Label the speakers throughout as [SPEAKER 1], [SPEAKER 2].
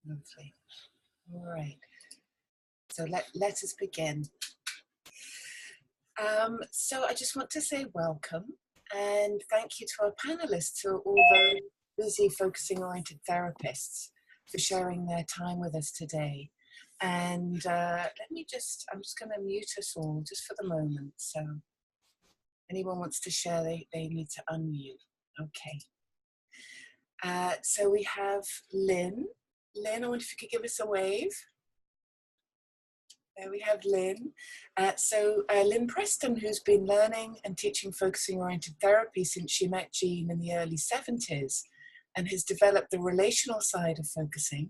[SPEAKER 1] Lovely. All right. So let us begin. So I just want to say welcome and thank you to our panelists who are all very busy focusing-oriented therapists for sharing their time with us today. And I'm just going to mute us all just for the moment. So anyone wants to share, they need to unmute. Okay. So we have Lynn. Lynn, I wonder if you could give us a wave. There we have Lynn. Lynn Preston, who's been learning and teaching focusing-oriented therapy since she met Jean in the early 70s and has developed the relational side of focusing.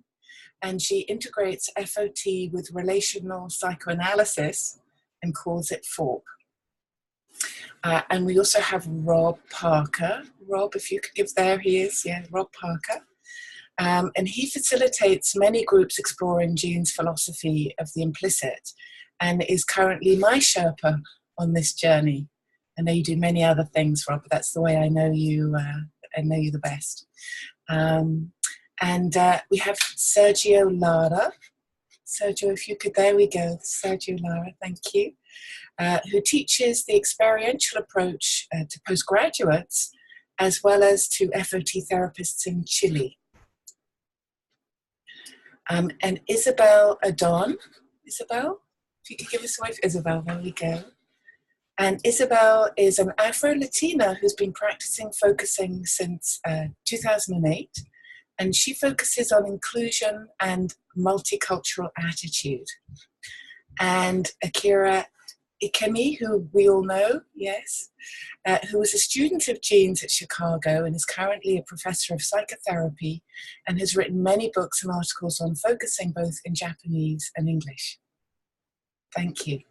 [SPEAKER 1] And she integrates FOT with relational psychoanalysis and calls it FOT. And we also have Rob Parker. Rob, if you could give, there he is, yeah, Rob Parker. And he facilitates many groups exploring Jean's philosophy of the implicit and is currently my Sherpa on this journey. I know you do many other things, Rob, but that's the way I know you the best. We have Sergio Lara. Sergio, if you could, there we go, Sergio Lara, thank you, who teaches the experiential approach to postgraduates as well as to FOT therapists in Chile. And Isabel Adon. Isabel, if you could give us a wave. Isabel, there we go. And Isabel is an Afro-Latina who's been practicing focusing since 2008. And she focuses on inclusion and multicultural attitude. And Akira Ikemi, who we all know, yes, who was a student of Jean's at Chicago and is currently a professor of psychotherapy and has written many books and articles on focusing both in Japanese and English. Thank you.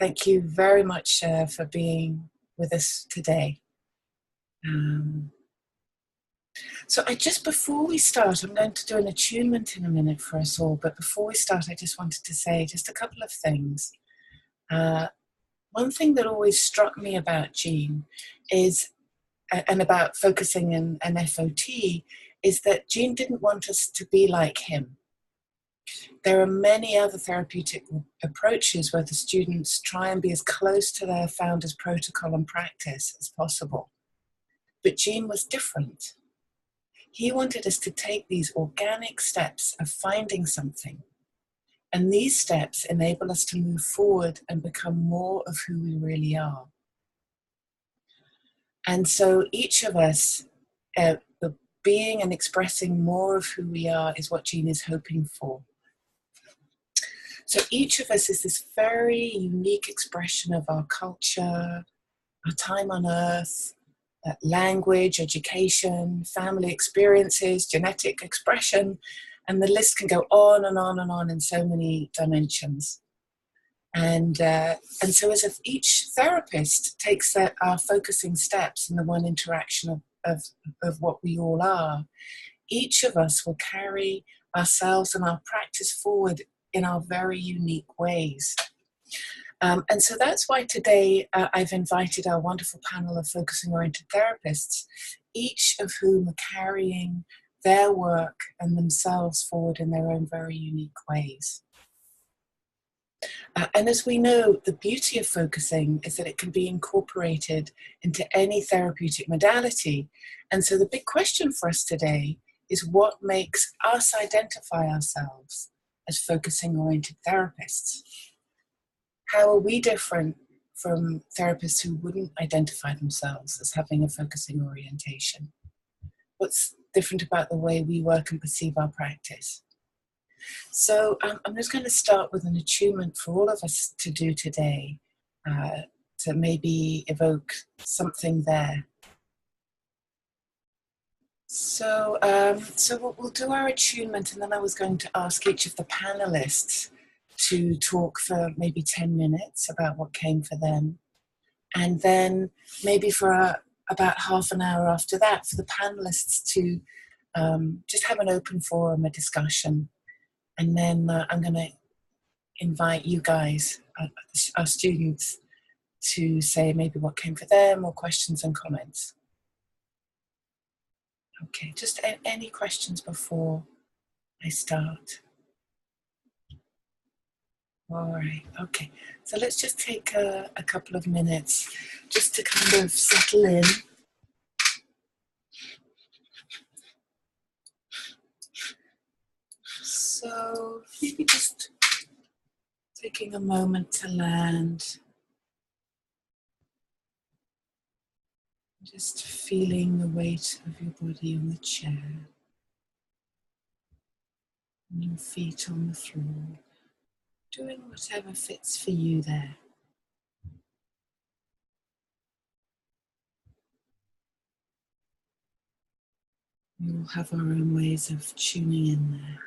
[SPEAKER 1] Thank you very much for being with us today. So before we start, I'm going to do an attunement in a minute for us all, but before we start, I just wanted to say just a couple of things. One thing that always struck me about Jean is, and about focusing and FOT, is that Jean didn't want us to be like him. There are many other therapeutic approaches where the students try and be as close to their founder's protocol and practice as possible. But Jean was different. He wanted us to take these organic steps of finding something. And these steps enable us to move forward and become more of who we really are. And so each of us, the being and expressing more of who we are is what Jean is hoping for. So each of us is this very unique expression of our culture, our time on earth, language, education, family experiences, genetic expression, and the list can go on and on and on in so many dimensions. And so as if each therapist takes our focusing steps in the one interaction of what we all are, each of us will carry ourselves and our practice forward in our very unique ways. And so that's why today I've invited our wonderful panel of focusing-oriented therapists, each of whom are carrying their work and themselves forward in their own very unique ways. And as we know, the beauty of focusing is that it can be incorporated into any therapeutic modality. And so the big question for us today is what makes us identify ourselves as focusing-oriented therapists? How are we different from therapists who wouldn't identify themselves as having a focusing orientation? What's different about the way we work and perceive our practice? So I'm just going to start with an attunement for all of us to do today, to maybe evoke something there. So we'll do our attunement, and then I was going to ask each of the panelists to talk for maybe 10 minutes about what came for them. And then maybe for about half an hour after that for the panelists to just have an open forum, a discussion. And then I'm going to invite you guys, our students, to say maybe what came for them or questions and comments. Okay, just any questions before I start. All right, okay. So let's just take a couple of minutes just to kind of settle in. So maybe just taking a moment to land. Just feeling the weight of your body on the chair. And your feet on the floor. Doing whatever fits for you there. We all have our own ways of tuning in there.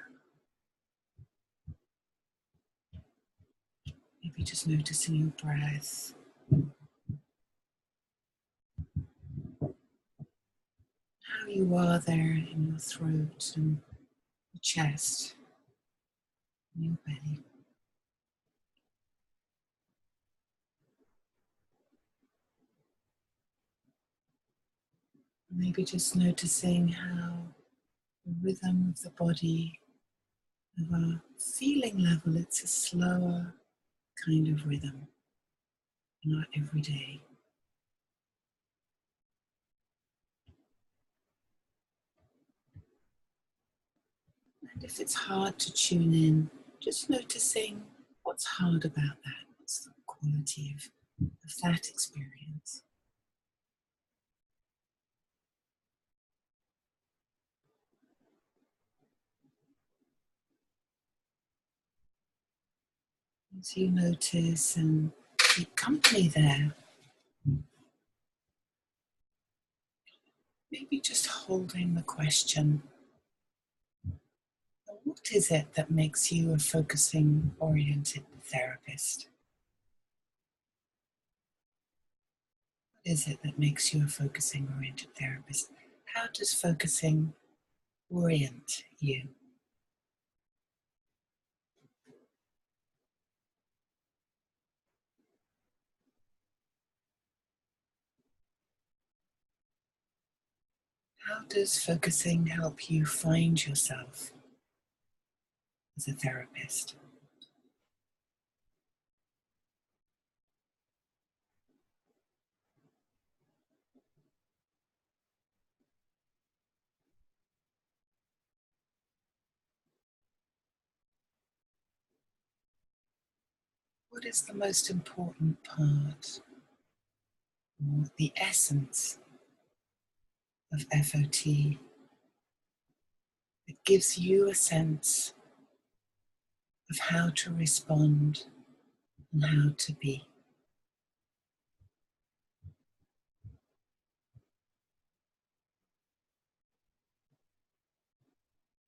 [SPEAKER 1] Maybe just noticing your breath. How you are there in your throat and your chest and your belly. Maybe just noticing how the rhythm of the body, of a feeling level, it's a slower kind of rhythm, not every day. And if it's hard to tune in, just noticing what's hard about that, what's the quality of that experience. As you notice and keep company there, maybe just holding the question, what is it that makes you a focusing oriented therapist? What is it that makes you a focusing oriented therapist? How does focusing orient you? How does focusing help you find yourself as a therapist? What is the most important part, or the essence of FOT that gives you a sense of how to respond and how to be?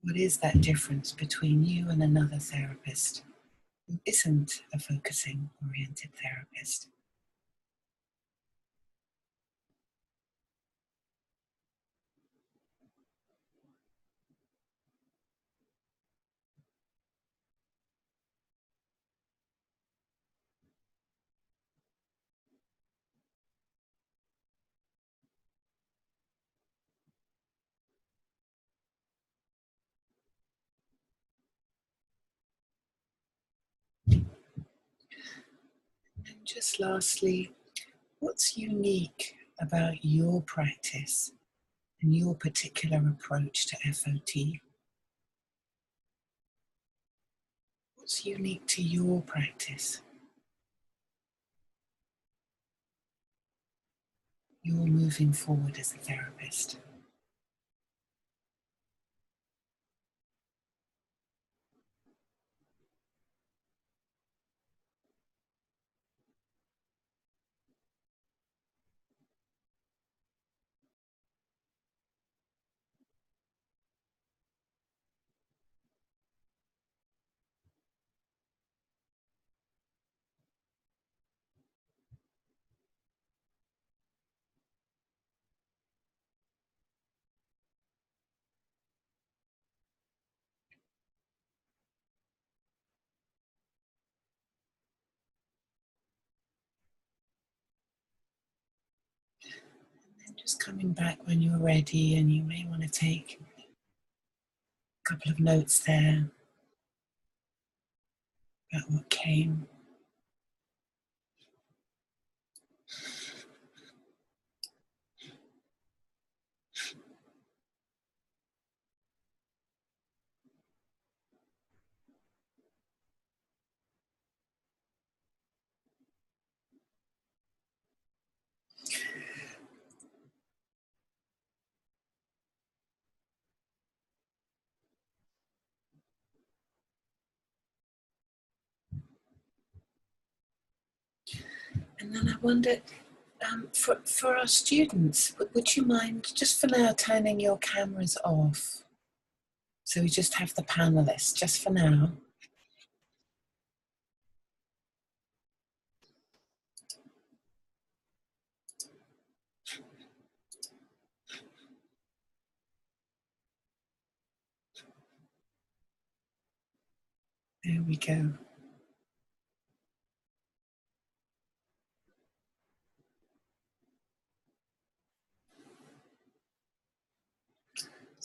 [SPEAKER 1] What is that difference between you and another therapist who isn't a focusing oriented therapist? And just lastly, what's unique about your practice and your particular approach to FOT? What's unique to your practice? You're moving forward as a therapist. And just coming back when you're ready, and you may want to take A couple of notes there about what came. And then I wondered, for our students, would you mind just for now turning your cameras off? So we just have the panelists, just for now. There we go.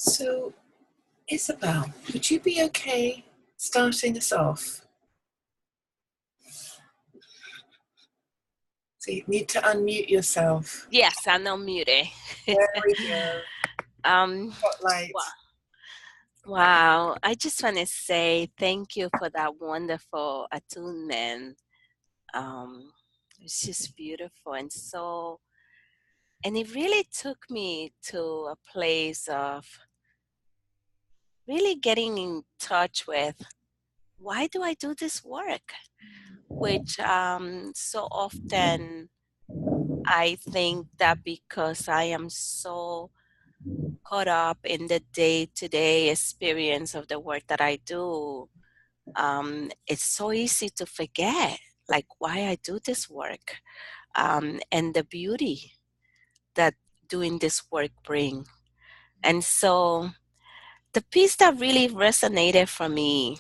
[SPEAKER 1] So, Isabel, would you be okay starting us off? So you need to unmute yourself.
[SPEAKER 2] Yes, I'm unmuted.
[SPEAKER 1] There we go. Spotlight.
[SPEAKER 2] Wow. I just want to say thank you for that wonderful attunement. It's just beautiful and it really took me to a place of really getting in touch with why do I do this work? Which so often I think that because I am so caught up in the day-to-day experience of the work that I do, it's so easy to forget like why I do this work, and the beauty that doing this work bring. And so the piece that really resonated for me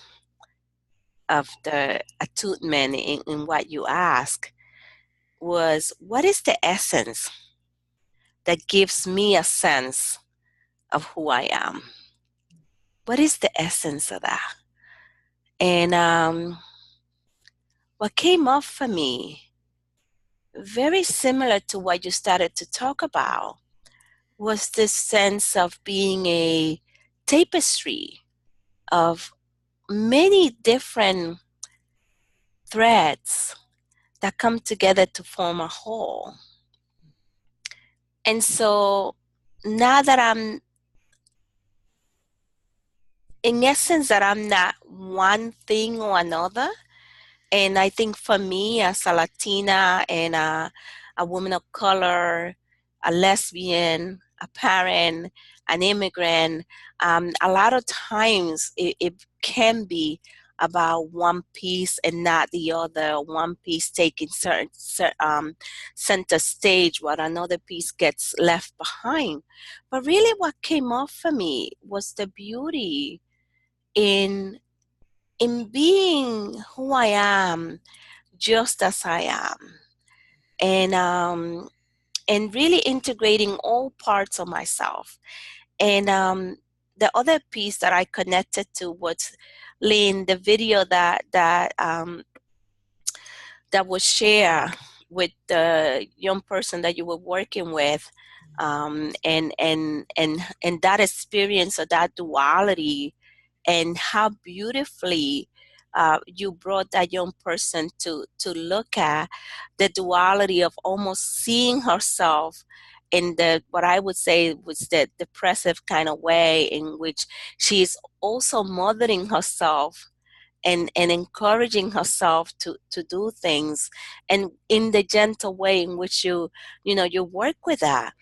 [SPEAKER 2] of the attunement in what you ask was, what is the essence that gives me a sense of who I am? What is the essence of that? And what came up for me, very similar to what you started to talk about, was this sense of being a tapestry of many different threads that come together to form a whole. And so now that I'm, in essence, that I'm not one thing or another, and I think for me, as a Latina and a woman of color, a lesbian, a parent, an immigrant, a lot of times it can be about one piece and not the other, one piece taking center stage while another piece gets left behind. But really what came up for me was the beauty in being who I am, just as I am, and really integrating all parts of myself. And the other piece that I connected to was, Lynn, the video that was shared with the young person that you were working with, and that experience of that duality, and how beautifully you brought that young person to look at the duality of almost seeing herself in the, what I would say was the depressive kind of way, in which she's also mothering herself and encouraging herself to do things, and in the gentle way in which you work with that.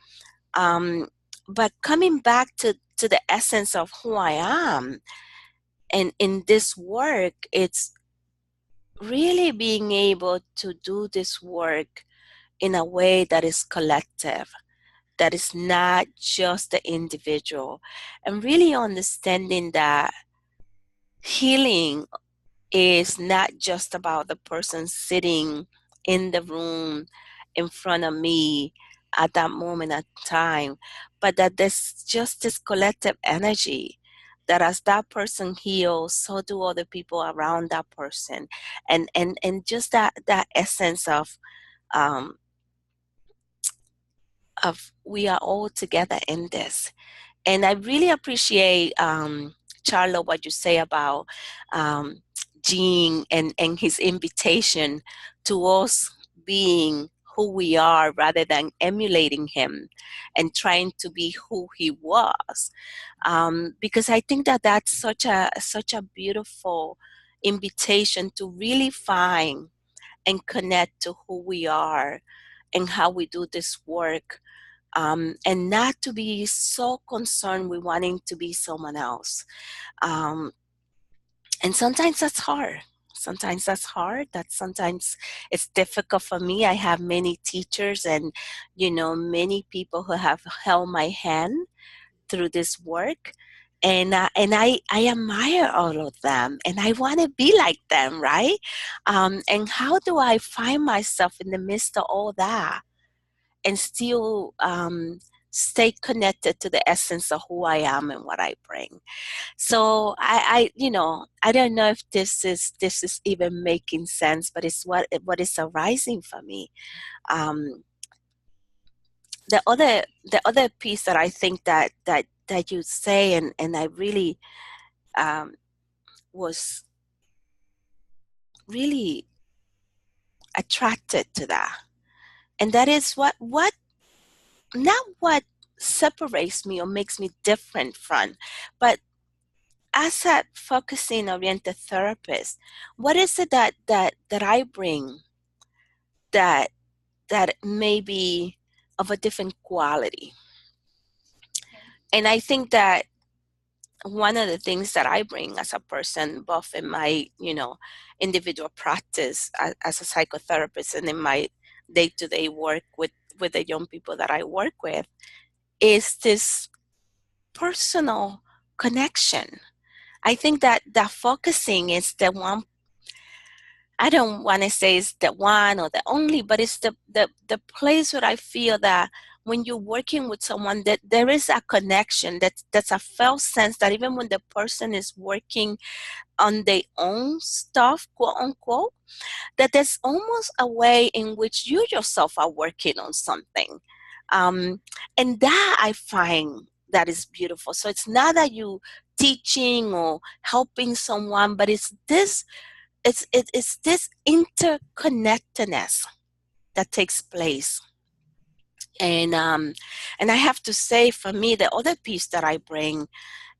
[SPEAKER 2] But coming back to the essence of who I am, and in this work, it's really being able to do this work in a way that is collective, that is not just the individual, and really understanding that healing is not just about the person sitting in the room in front of me at that moment of time, but that there's just this collective energy that as that person heals, so do other people around that person, and just that essence um, of we are all together in this. And I really appreciate, Charlo, what you say about Gene and his invitation to us being who we are rather than emulating him and trying to be who he was. Because I think that that's such a beautiful invitation to really find and connect to who we are and how we do this work, and not to be so concerned with wanting to be someone else. Um, and sometimes that's hard. Sometimes that's hard. That sometimes it's difficult for me. I have many teachers and, many people who have held my hand through this work. And I admire all of them, and I want to be like them, right? And how do I find myself in the midst of all that and still stay connected to the essence of who I am and what I bring? So I don't know if this is even making sense, but it's what is arising for me. Um, the other piece that I think that you say, and I really um, was really attracted to that, and that is what not what separates me or makes me different from, but as a focusing oriented therapist, what is it that I bring that may be of a different quality? And I think that one of the things that I bring as a person, both in my, individual practice as a psychotherapist and in my day-to-day work with the young people that I work with, is this personal connection. I think that focusing is the one. I don't want to say it's the one or the only, but it's the place where I feel that when you're working with someone, that there is a connection, that's a felt sense that even when the person is working on their own stuff, quote unquote, that there's almost a way in which you yourself are working on something. Um, and that I find that is beautiful. So it's not that you teaching or helping someone, but it's this interconnectedness that takes place. And I have to say, for me, the other piece that I bring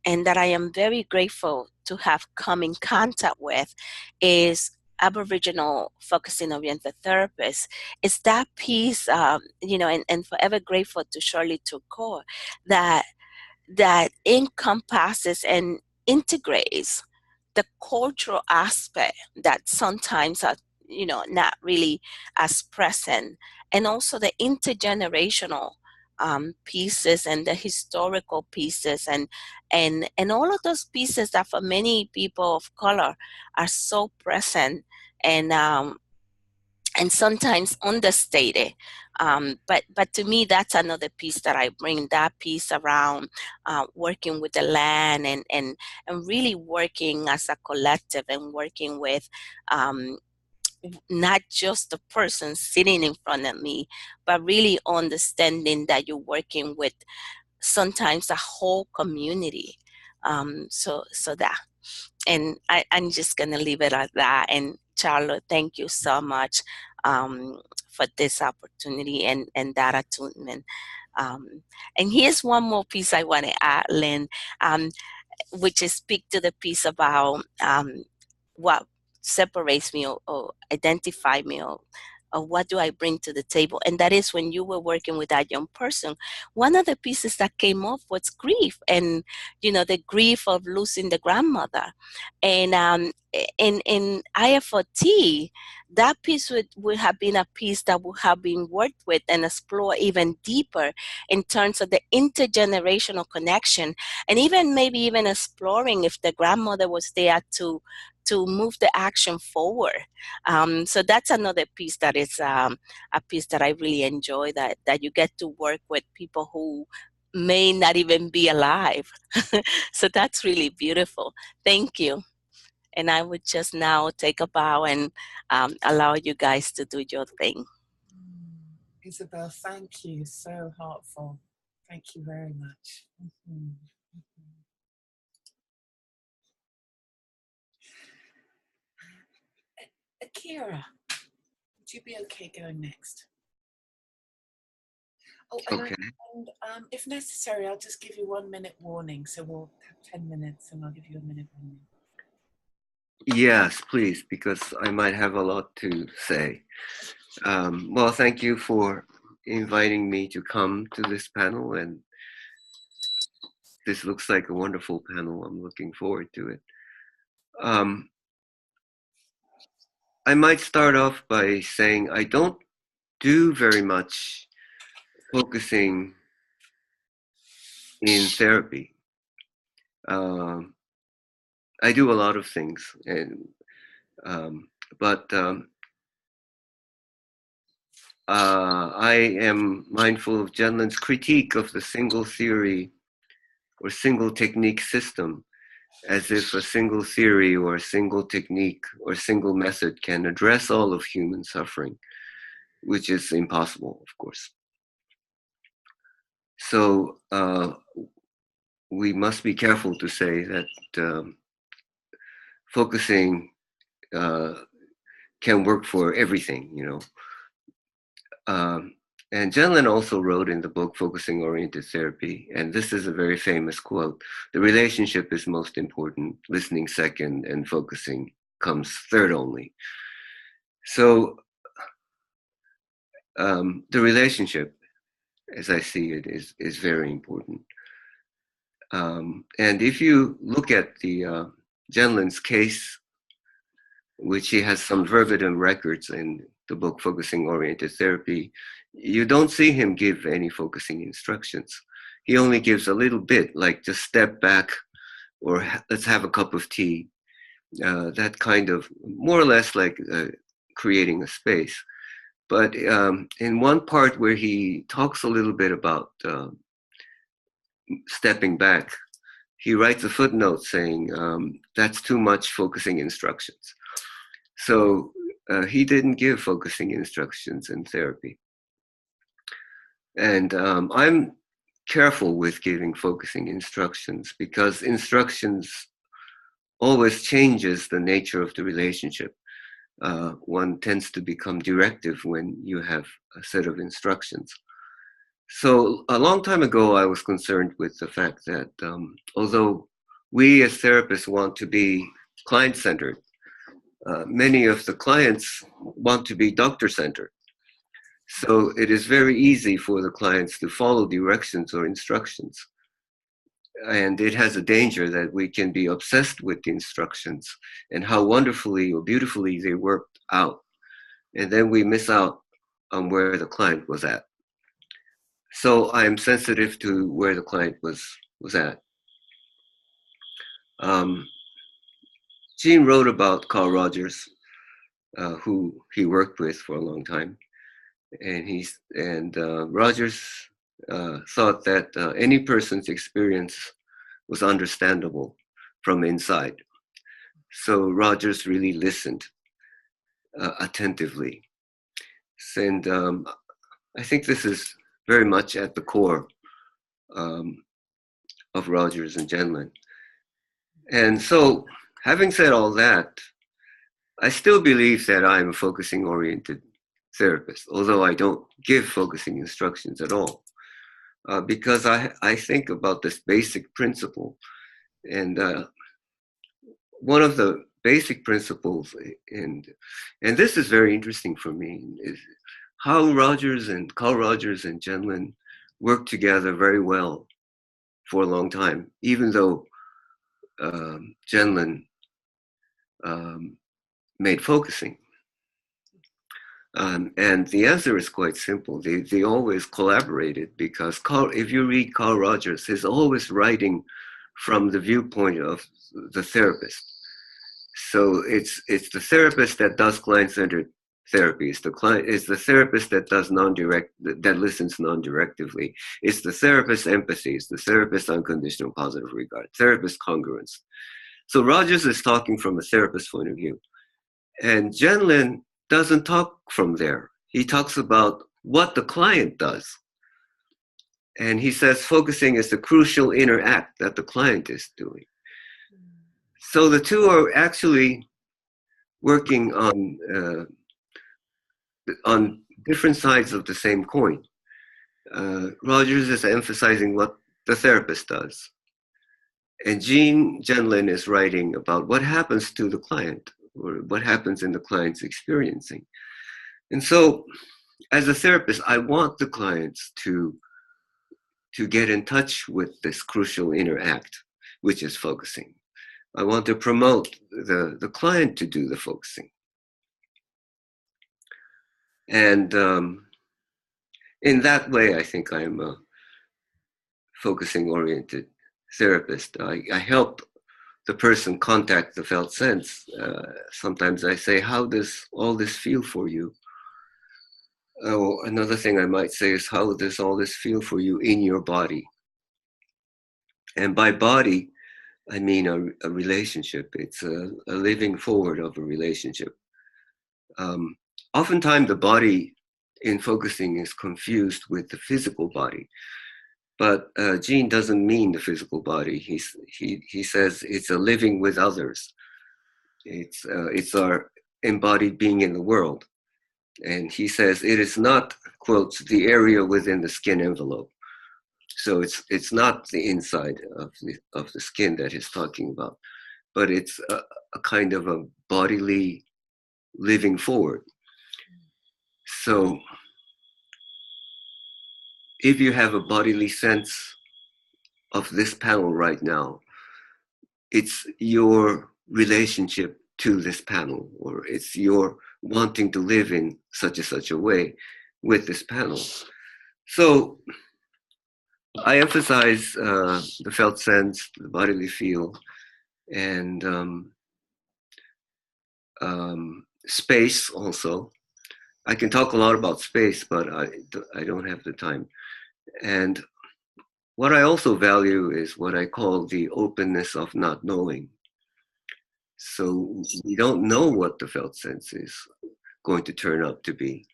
[SPEAKER 2] and that I am very grateful to have come in contact with is Aboriginal focusing oriented therapists. It's that piece, and forever grateful to Shirley Turcot, that encompasses and integrates the cultural aspect that sometimes are not really as present, and also the intergenerational pieces and the historical pieces, and all of those pieces that for many people of color are so present, and sometimes understated. But to me, that's another piece that I bring, that piece around working with the land, and really working as a collective and working with um, not just the person sitting in front of me, but really understanding that you're working with sometimes a whole community. So that, and I'm just going to leave it at that. And Charlotte, thank you so much for this opportunity and that attunement. And here's one more piece I want to add, Lynn, um, which is speak to the piece about what separates me, or identify me, or what do I bring to the table. And that is, when you were working with that young person, one of the pieces that came up was grief, and the grief of losing the grandmother. And in IFOT, that piece would have been a piece that would have been worked with and explored even deeper in terms of the intergenerational connection, and maybe even exploring if the grandmother was there to move the action forward. So that's another piece that is a piece that I really enjoy, that you get to work with people who may not even be alive. So that's really beautiful. Thank you. And I would just now take a bow and allow you guys to do your thing.
[SPEAKER 1] Isabel, thank you. So heartful. Thank you very much. Akira, would you be okay going next? Oh,
[SPEAKER 3] Okay.
[SPEAKER 1] And if necessary, I'll just give you 1 minute warning. So we'll have 10 minutes and I'll give you a minute warning.
[SPEAKER 3] Yes, please, because I might have a lot to say. Well, thank you for inviting me to come to this panel, and this looks like a wonderful panel. I'm looking forward to it. I might start off by saying I don't do very much focusing in therapy. I do a lot of things, but I am mindful of Jenlin's critique of the single theory or single technique system, as if a single theory or a single technique or single method can address all of human suffering, which is impossible, of course. So we must be careful to say that focusing can work for everything, you know. And Jenlin also wrote in the book Focusing Oriented Therapy, and this is a very famous quote: the relationship is most important, listening second, and focusing comes third only. So the relationship, as I see it, is very important. And if you look at the Jenlin's case, which he has some verbatim records in the book Focusing Oriented Therapy, you don't see him give any focusing instructions. He only gives a little bit, like just step back, or let's have a cup of tea. That kind of, more or less like creating a space. But in one part where he talks a little bit about stepping back, he writes a footnote saying that's too much focusing instructions. So he didn't give focusing instructions in therapy. And I'm careful with giving focusing instructions because instructions always changes the nature of the relationship. One tends to become directive when you have a set of instructions. So a long time ago, I was concerned with the fact that although we as therapists want to be client-centered, many of the clients want to be doctor-centered. So it is very easy for the clients to follow directions or instructions. And it has a danger that we can be obsessed with the instructions and how wonderfully or beautifully they worked out. And then we miss out on where the client was at. So I'm sensitive to where the client was at. Gene wrote about Carl Rogers, who he worked with for a long time. And Rogers thought that any person's experience was understandable from inside. So Rogers really listened attentively. And I think this is very much at the core of Rogers and Jenlin. And so, having said all that, I still believe that I'm a focusing-oriented therapist, although I don't give focusing instructions at all, because I think about this basic principle. And one of the basic principles, and this is very interesting for me, is how Carl Rogers and Jenlin worked together very well for a long time, even though Jenlin made focusing. And the answer is quite simple. They always collaborated because if you read Carl Rogers, he's always writing from the viewpoint of the therapist. So it's the therapist that does client-centered therapy. It's the client, it's the therapist that does that listens non-directively. It's the therapist empathy. It's the therapist unconditional positive regard. Therapist congruence. So Rogers is talking from a therapist's point of view. And Jenlin doesn't talk from there. He talks about what the client does. And he says focusing is the crucial inner act that the client is doing. So the two are actually working on different sides of the same coin. Rogers is emphasizing what the therapist does. And Jean Jenlin is writing about what happens to the client, or what happens in the client's experiencing. And so, as a therapist, I want the clients to get in touch with this crucial inner act, which is focusing. I want to promote the client to do the focusing. And in that way, I think I'm a focusing-oriented therapist. I help the person contact the felt sense. Sometimes I say, how does all this feel for you? Oh, another thing I might say is, how does all this feel for you in your body? And by body, I mean a relationship. It's a living forward of a relationship. Oftentimes the body in focusing is confused with the physical body. But Jean doesn't mean the physical body. He says it's a living with others. It's our embodied being in the world. And he says it is not, quotes, the area within the skin envelope. So it's not the inside of the skin that he's talking about, but it's a kind of a bodily living forward. So if you have a bodily sense of this panel right now, it's your relationship to this panel, or it's your wanting to live in such a way with this panel. So I emphasize the felt sense, the bodily feel, and space also. I can talk a lot about space, but I don't have the time. And what I also value is what I call the openness of not knowing. So we don't know what the felt sense is going to turn out to be.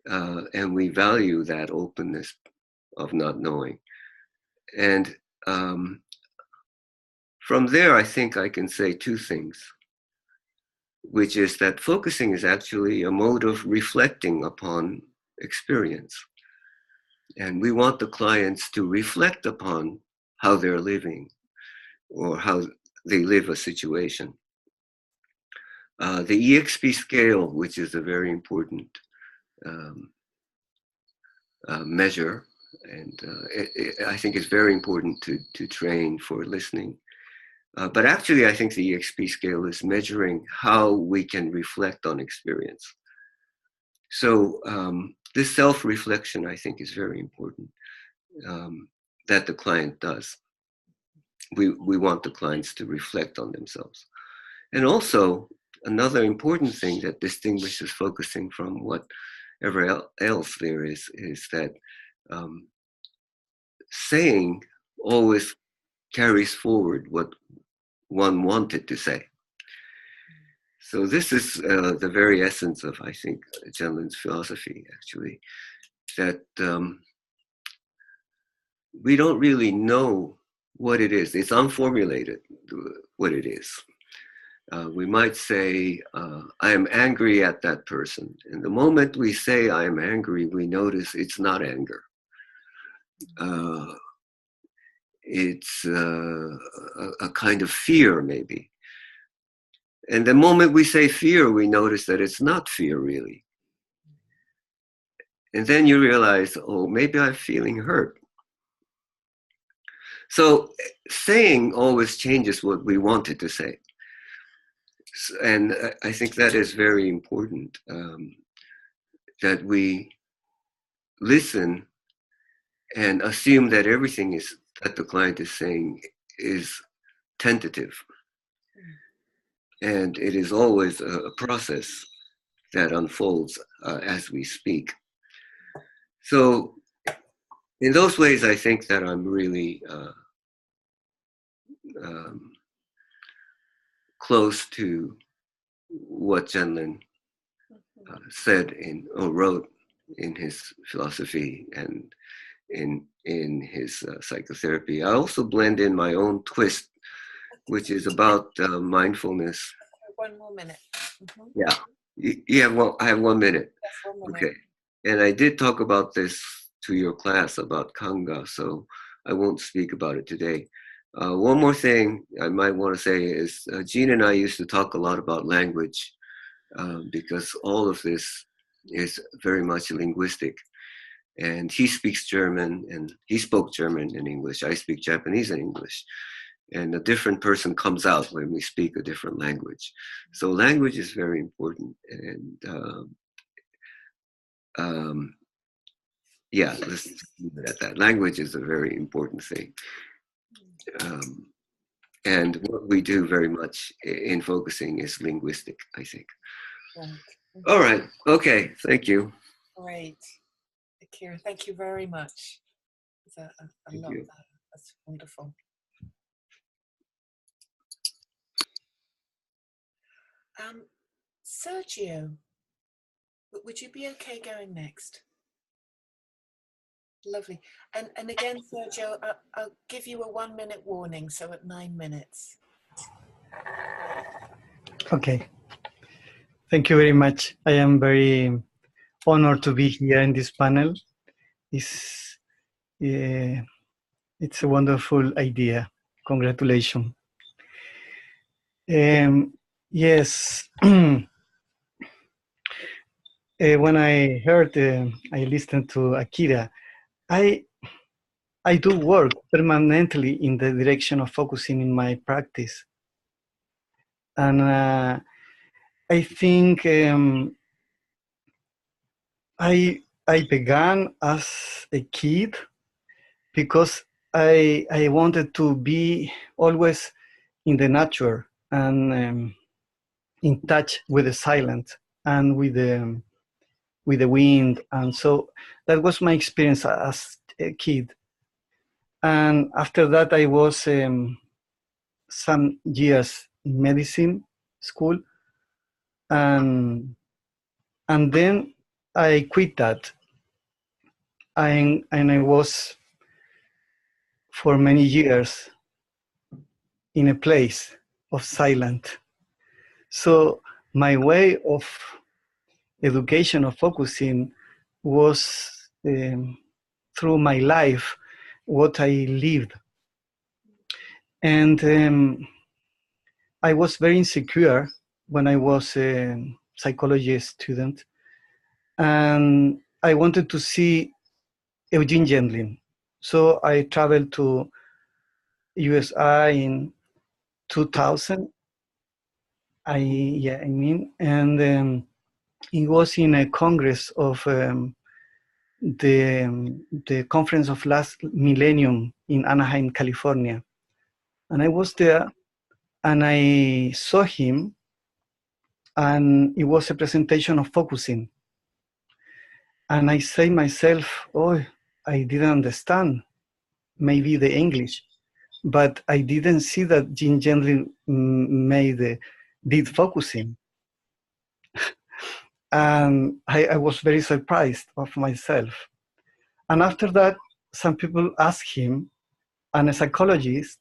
[SPEAKER 3] And we value that openness of not knowing. And from there, I think I can say two things, which is that focusing is actually a mode of reflecting upon experience. And we want the clients to reflect upon how they're living or how they live a situation. The EXP scale, which is a very important measure, and I think it's very important to train for listening. But actually, I think the EXP scale is measuring how we can reflect on experience. So this self-reflection, I think, is very important that the client does. We want the clients to reflect on themselves. And also, another important thing that distinguishes focusing from whatever else there is that saying always carries forward what one wanted to say. So this is the very essence of, I think, Jenlin's philosophy, actually, that we don't really know what it is. It's unformulated, what it is. We might say, I am angry at that person. And the moment we say I am angry, we notice it's not anger. It's a kind of fear, maybe. And the moment we say fear, we notice that it's not fear, really. And then you realize, oh, maybe I'm feeling hurt. So saying always changes what we wanted to say. And I think that is very important, that we listen and assume that everything that the client is saying is tentative. And it is always a process that unfolds as we speak. So in those ways, I think that I'm really close to what Zenlin said or wrote in his philosophy and in his psychotherapy. I also blend in my own twist, which is about mindfulness.
[SPEAKER 1] 1 more minute.
[SPEAKER 3] Yeah. Well, I have 1 minute.
[SPEAKER 1] Yes, 1 minute.
[SPEAKER 3] Okay. And I did talk about this to your class about Kanga, so I won't speak about it today. One more thing I might want to say is Jean and I used to talk a lot about language because all of this is very much linguistic. And he speaks German, and he spoke German and English. I speak Japanese and English. And a different person comes out when we speak a different language. So language is very important. And yeah, let's leave it at that. Language is a very important thing. And what we do very much in focusing is linguistic, I think.
[SPEAKER 1] Right.
[SPEAKER 3] All right. Okay. Thank you.
[SPEAKER 1] Great. Akira, thank you very much. It's a lot.
[SPEAKER 3] You.
[SPEAKER 1] That's wonderful. Sergio, would you be okay going next? Lovely. And again, Sergio, I'll give you a 1 minute warning, so at 9 minutes.
[SPEAKER 4] Okay. Thank you very much. I am very honored to be here in this panel. It's a wonderful idea. Congratulations. Yes. When I heard, I listened to Akira, I do work permanently in the direction of focusing in my practice. And I think I began as a kid because I wanted to be always in the nature and in touch with the silence and with the wind. And so that was my experience as a kid. And after that, I was some years in medicine school. And then I quit that. And I was for many years in a place of silence. So my way of education of focusing was through my life, what I lived. And I was very insecure when I was a psychology student. And I wanted to see Eugene Gendlin. So I traveled to USA in 2000. And it was in a congress of the conference of last millennium in Anaheim, California. And I was there and I saw him, and it was a presentation of focusing. And I say myself, oh, I didn't understand maybe the English, but I didn't see that Gene Gendlin did focusing. And I was very surprised of myself. And after that, some people asked him, and a psychologist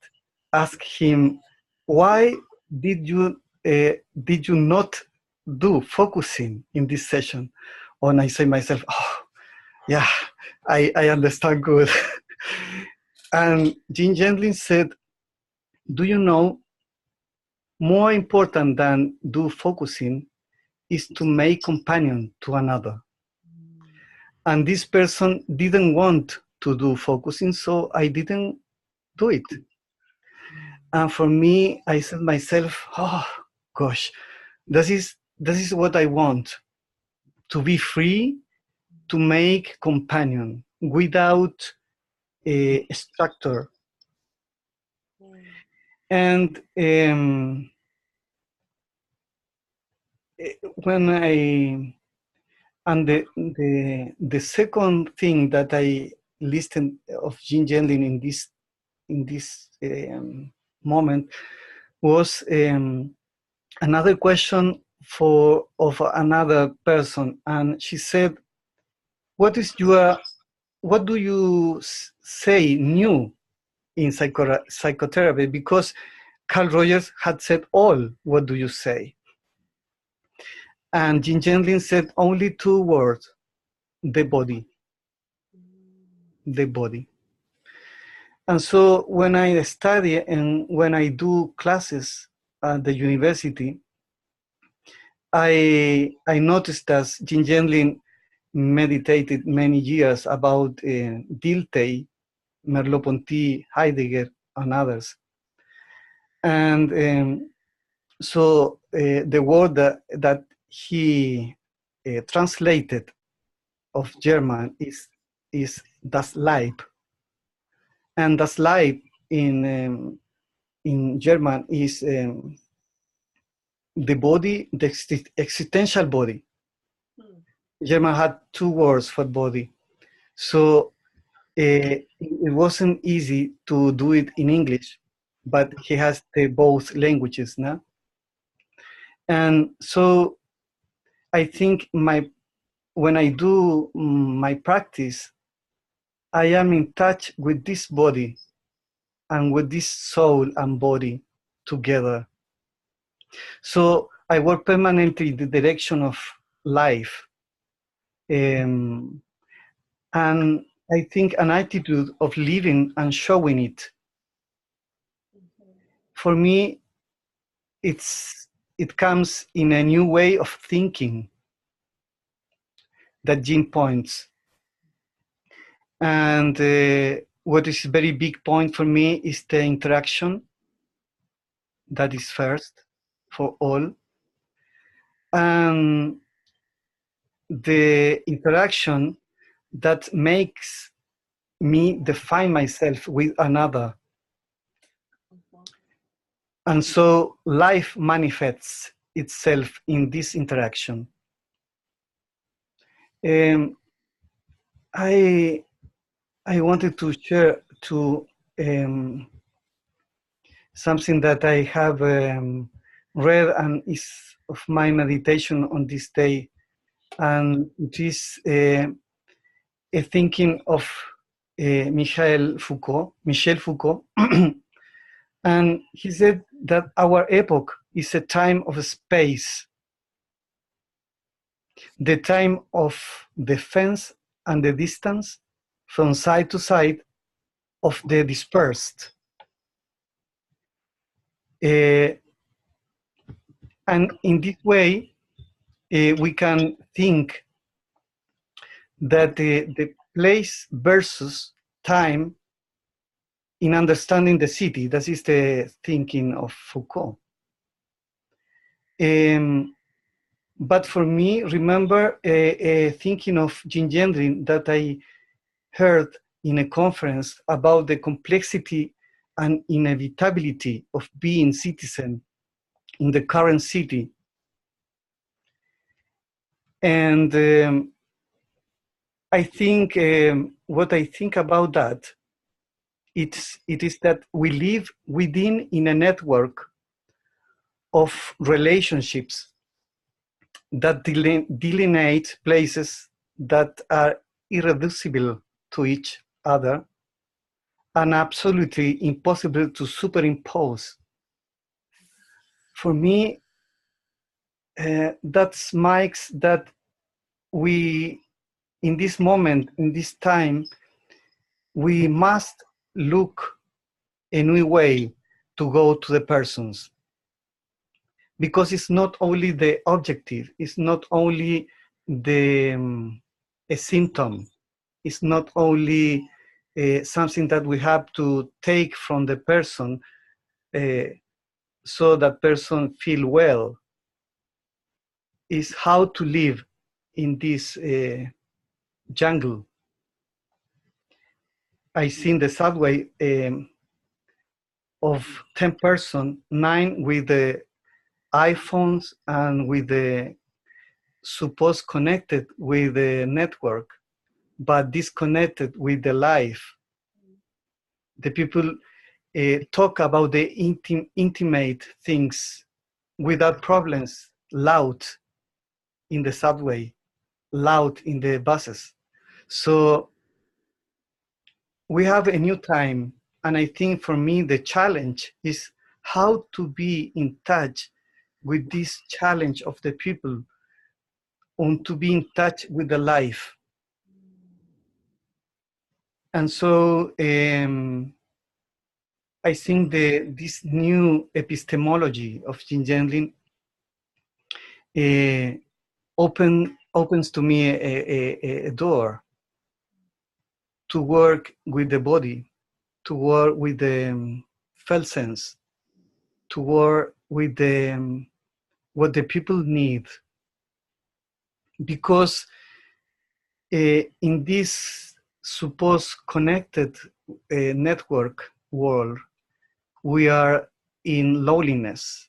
[SPEAKER 4] asked him, why did you not do focusing in this session? And I say myself, oh, yeah, I understand good. And Gene Gendlin said, do you know, more important than do focusing is to make companion to another. And this person didn't want to do focusing, so I didn't do it. And for me, I said myself, oh gosh, this is what I want, to be free, to make companion without a structure. And when I and the second thing that I listened of Jim Genlin in this moment was another question of another person, and she said, what do you say new in psychotherapy? Because Carl Rogers had said all, what do you say? And Jim Genlin said only two words, the body, the body. And so when I study and when I do classes at the university, I noticed that Jim Genlin meditated many years about Dilthey, Merleau-Ponty, Heidegger, and others. And so the word that he translated of German is das Leib, and das Leib in German is the body, the existential body. German had two words for body, so it wasn't easy to do it in English, but he has the both languages now. And so I think when I do my practice, I am in touch with this body and with this soul and body together. So I work permanently in the direction of life. And I think an attitude of living and showing it. For me, it comes in a new way of thinking that Jim points. And what is a very big point for me is the interaction that is first for all. And the interaction that makes me define myself with another. And so life manifests itself in this interaction. I wanted to share something that I have read and is of my meditation on this day, and it is a thinking of Michel Foucault, and he said that our epoch is a time of space, the time of the fence and the distance from side to side of the dispersed. And in this way, we can think that the place versus time in understanding the city, that is the thinking of Foucault. But for me, remember a thinking of Jim Genlin that I heard in a conference about the complexity and inevitability of being citizen in the current city. And I think what I think about that, it is that we live within in a network of relationships that delineate places that are irreducible to each other and absolutely impossible to superimpose. For me, that makes that we, in this moment, in this time, we must look a new way to go to the persons. Because it's not only the objective, it's not only a symptom, it's not only something that we have to take from the person so that person feel well. Is how to live in this jungle. I seen the subway of 10 person, 9 with the iPhones and with the supposed connected with the network, but disconnected with the life. The people talk about the intimate things without problems, loud in the subway, loud in the buses. So we have a new time. And I think for me, the challenge is how to be in touch with this challenge of the people, and to be in touch with the life. And so I think this new epistemology of Jinjenlin opens to me a door to work with the body, to work with the felt sense, to work with what the people need. Because in this supposed connected network world, we are in loneliness.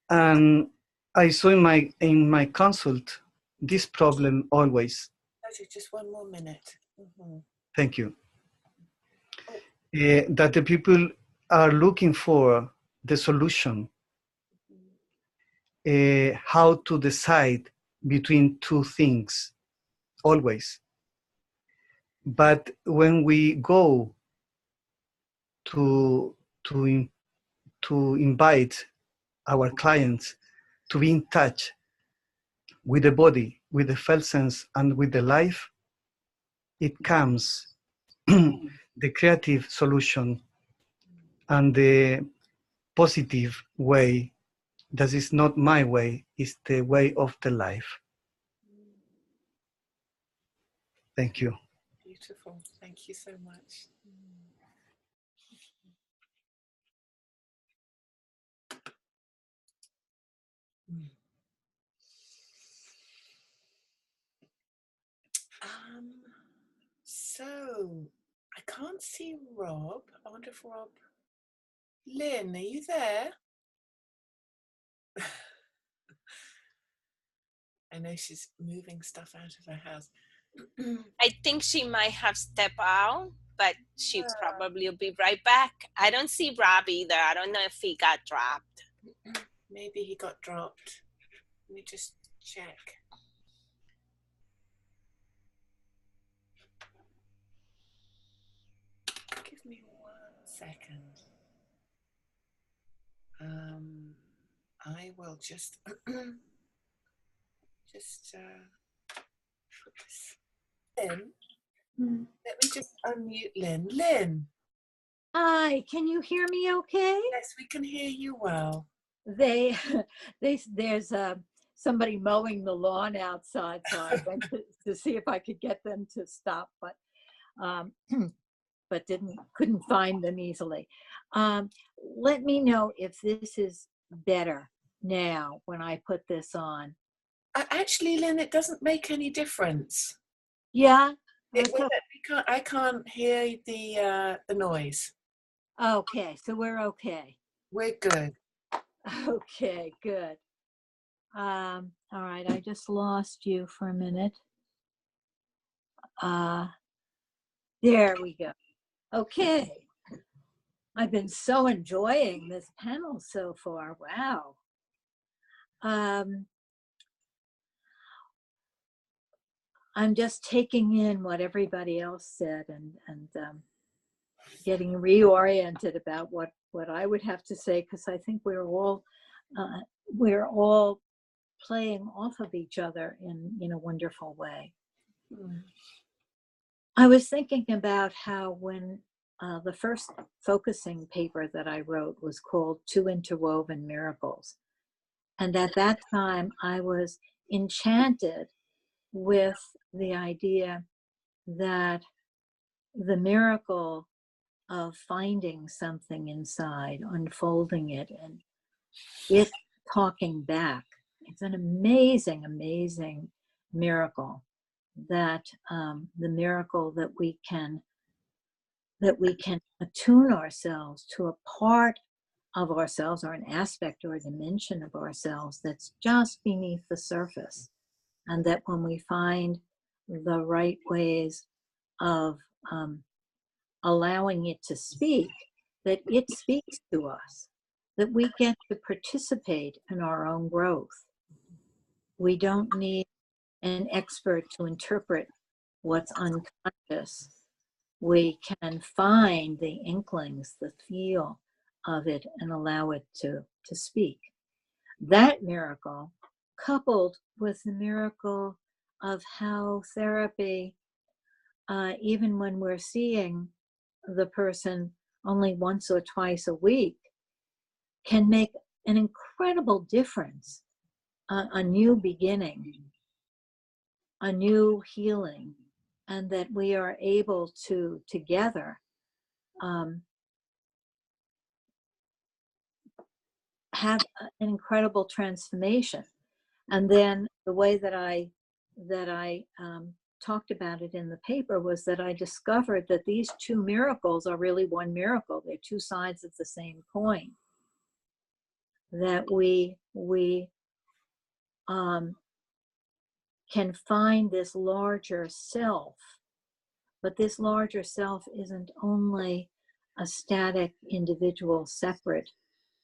[SPEAKER 4] And I saw in my consult this problem always.
[SPEAKER 1] Just one more minute. Mm-hmm.
[SPEAKER 4] Thank you. That the people are looking for the solution, how to decide between two things, always. But when we go to invite our clients to be in touch with the body, with the felt sense, and with the life, it comes the creative solution and the positive way that is not my way, is the way of the life. Thank you.
[SPEAKER 1] Beautiful. Thank you so much. So I can't see Rob. I wonder if Rob. Lynn, are you there? I know she's moving stuff out of her house.
[SPEAKER 2] I think she might have stepped out, but she probably will be right back. I don't see Rob either. I don't know if he got dropped.
[SPEAKER 1] Maybe he got dropped. Let me just check. Give me 1 second. I will just put this in. Let me just unmute Lynn. Lynn.
[SPEAKER 5] Hi, can you hear me okay?
[SPEAKER 1] Yes, we can hear you well.
[SPEAKER 5] There's somebody mowing the lawn outside, so I went to see if I could get them to stop, but couldn't find them easily. Let me know if this is better now when I put this on.
[SPEAKER 1] Actually, Lynn, it doesn't make any difference.
[SPEAKER 5] Yeah?
[SPEAKER 1] I can't hear the noise.
[SPEAKER 5] Okay, so we're okay.
[SPEAKER 1] We're good.
[SPEAKER 5] Okay, good. All right, I just lost you for a minute. There we go. Okay. I've been so enjoying this panel so far. Wow. I'm just taking in what everybody else said and getting reoriented about what I would have to say, because I think we're all playing off of each other in a wonderful way. I was thinking about how when the first focusing paper that I wrote was called Two Interwoven Miracles. And at that time, I was enchanted with the idea that the miracle of finding something inside, unfolding it, and it talking back. It's an amazing, amazing miracle. That the miracle that we can attune ourselves to a part of ourselves, or an aspect or a dimension of ourselves that's just beneath the surface. And that when we find the right ways of allowing it to speak, that it speaks to us, that we get to participate in our own growth. We don't need an expert to interpret what's unconscious. We can find the inklings, the feel of it, and allow it to speak. That miracle, coupled with the miracle of how therapy, even when we're seeing the person only once or twice a week, can make an incredible difference, a new beginning, a new healing, and that we are able to together have an incredible transformation. And then the way that I talked about it in the paper was that I discovered that these two miracles are really one miracle. They're two sides of the same coin. That we can find this larger self, but this larger self isn't only a static, individual, separate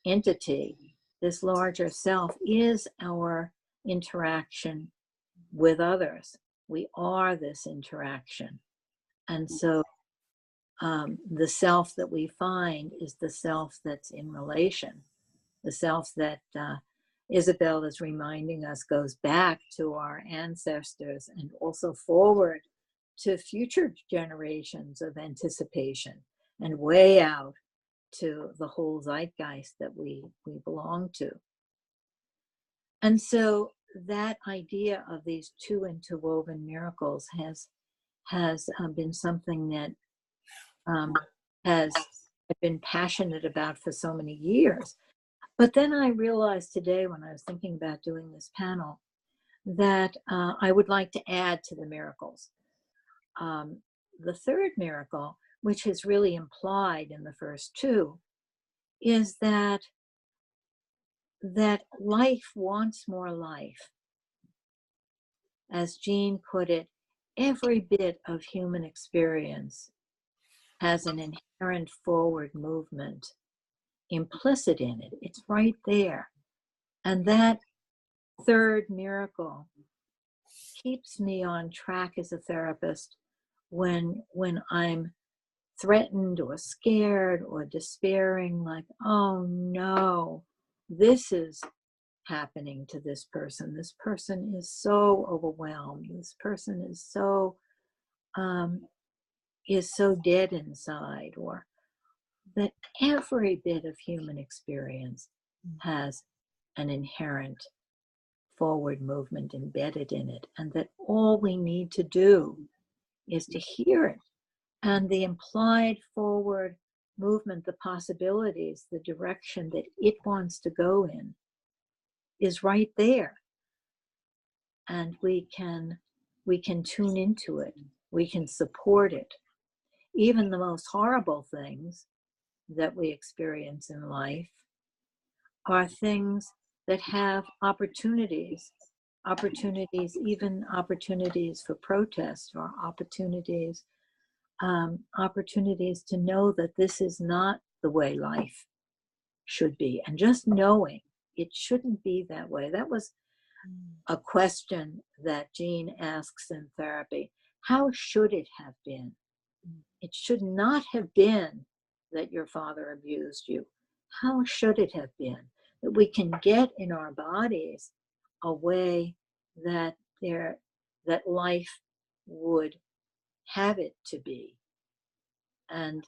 [SPEAKER 5] entity. This larger self is our interaction with others. We are this interaction. And so the self that we find is the self that's in relation, the self that Isabel is reminding us goes back to our ancestors and also forward to future generations of anticipation and way out to the whole zeitgeist that we belong to. And so that idea of these two interwoven miracles has been something that has been passionate about for so many years. But then I realized today, when I was thinking about doing this panel, that I would like to add to the miracles. The third miracle, which is really implied in the first two, is that life wants more life. As Jean put it, every bit of human experience has an inherent forward movement implicit in it. It's right there. And that third miracle keeps me on track as a therapist when I'm threatened or scared or despairing, like, oh no, this is happening to this person. This person is so overwhelmed. This person is so dead inside. Or that every bit of human experience has an inherent forward movement embedded in it, and that all we need to do is to hear it. And the implied forward movement, the possibilities, the direction that it wants to go in is right there. And we can tune into it. We can support it. Even the most horrible things that we experience in life are things that have opportunities, even opportunities for protest, or opportunities to know that this is not the way life should be. And just knowing it shouldn't be that way. That was a question that Jean asks in therapy. How should it have been? It should not have been that your father abused you. How should it have been? That we can get in our bodies a way that life would have it to be. And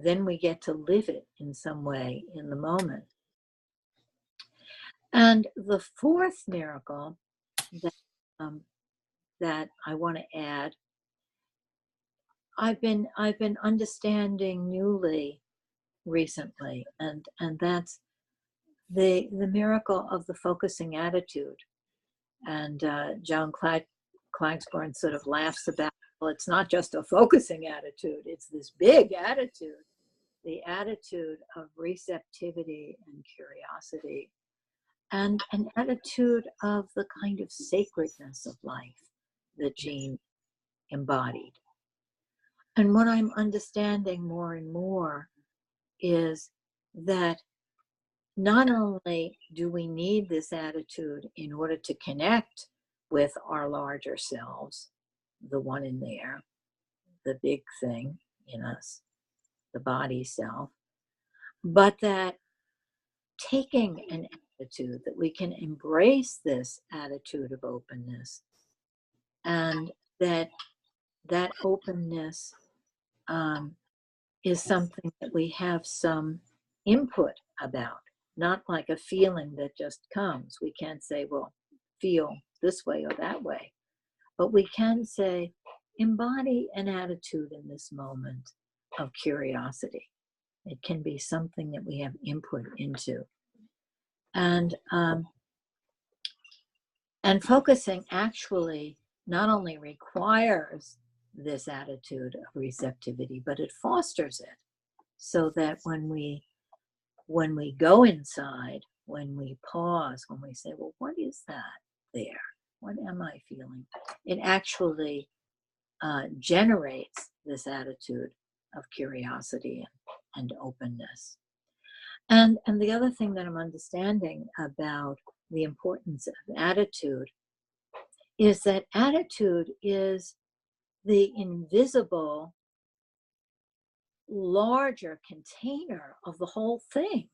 [SPEAKER 5] then we get to live it in some way in the moment. And the fourth miracle that I want to add, I've been understanding newly recently, and that's the miracle of the focusing attitude. And Joan Klagsborn sort of laughs about, well, it's not just a focusing attitude, it's this big attitude. the attitude of receptivity and curiosity, and an attitude of the kind of sacredness of life that Jean embodied. And what I'm understanding more and more is that not only do we need this attitude in order to connect with our larger selves, the one in there, the big thing in us, the body self, but that taking an attitude that we can embrace this attitude of openness, and that openness is something that we have some input about, not like a feeling that just comes. We can't say, well, feel this way or that way, but we can say, embody an attitude in this moment of curiosity. It can be something that we have input into. And focusing actually not only requires this attitude of receptivity, but it fosters it, so that when we go inside, when we pause, when we say, well, what is that there? What am I feeling? It actually generates this attitude of curiosity and openness. And the other thing that I'm understanding about the importance of attitude is that attitude is the invisible, larger container of the whole thing.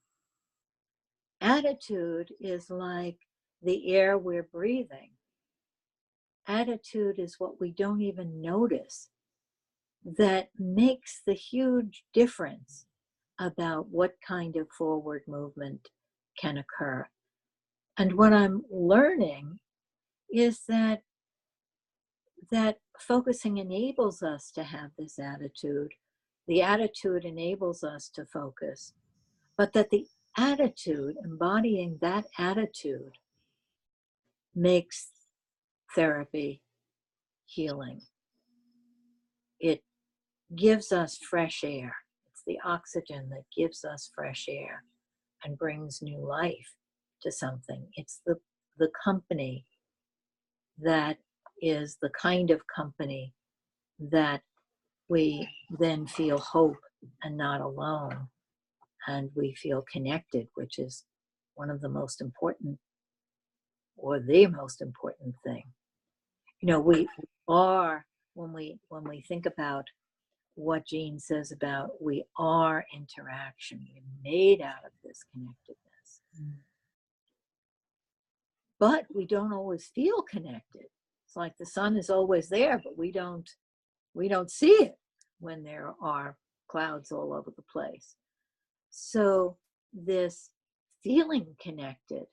[SPEAKER 5] Attitude is like the air we're breathing. Attitude is what we don't even notice, that makes the huge difference about what kind of forward movement can occur. And what I'm learning is that focusing enables us to have this attitude. The attitude enables us to focus, but that the attitude, embodying that attitude, makes therapy healing. It gives us fresh air. It's the oxygen that gives us fresh air and brings new life to something. It's the company that is the kind of company that we then feel hope and not alone, and we feel connected, which is one of the most important, or the most important thing. You know, we are, when we think about what Jean says about we are interaction, we're made out of this connectedness. But we don't always feel connected. It's like the sun is always there, but we don't see it when there are clouds all over the place. So this feeling connected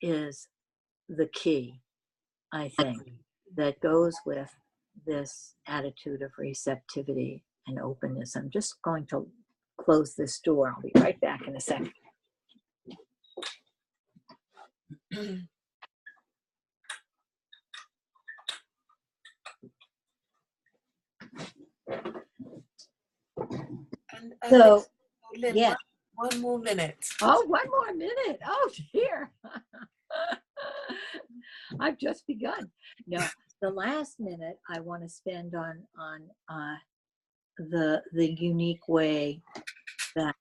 [SPEAKER 5] is the key, I think, that goes with this attitude of receptivity and openness. I'm just going to close this door. I'll be right back in a second. So,
[SPEAKER 1] Lynn,
[SPEAKER 5] yeah.
[SPEAKER 1] One more minute.
[SPEAKER 5] Oh, one more minute. Oh, dear. I've just begun. No, the last minute I want to spend on the unique way that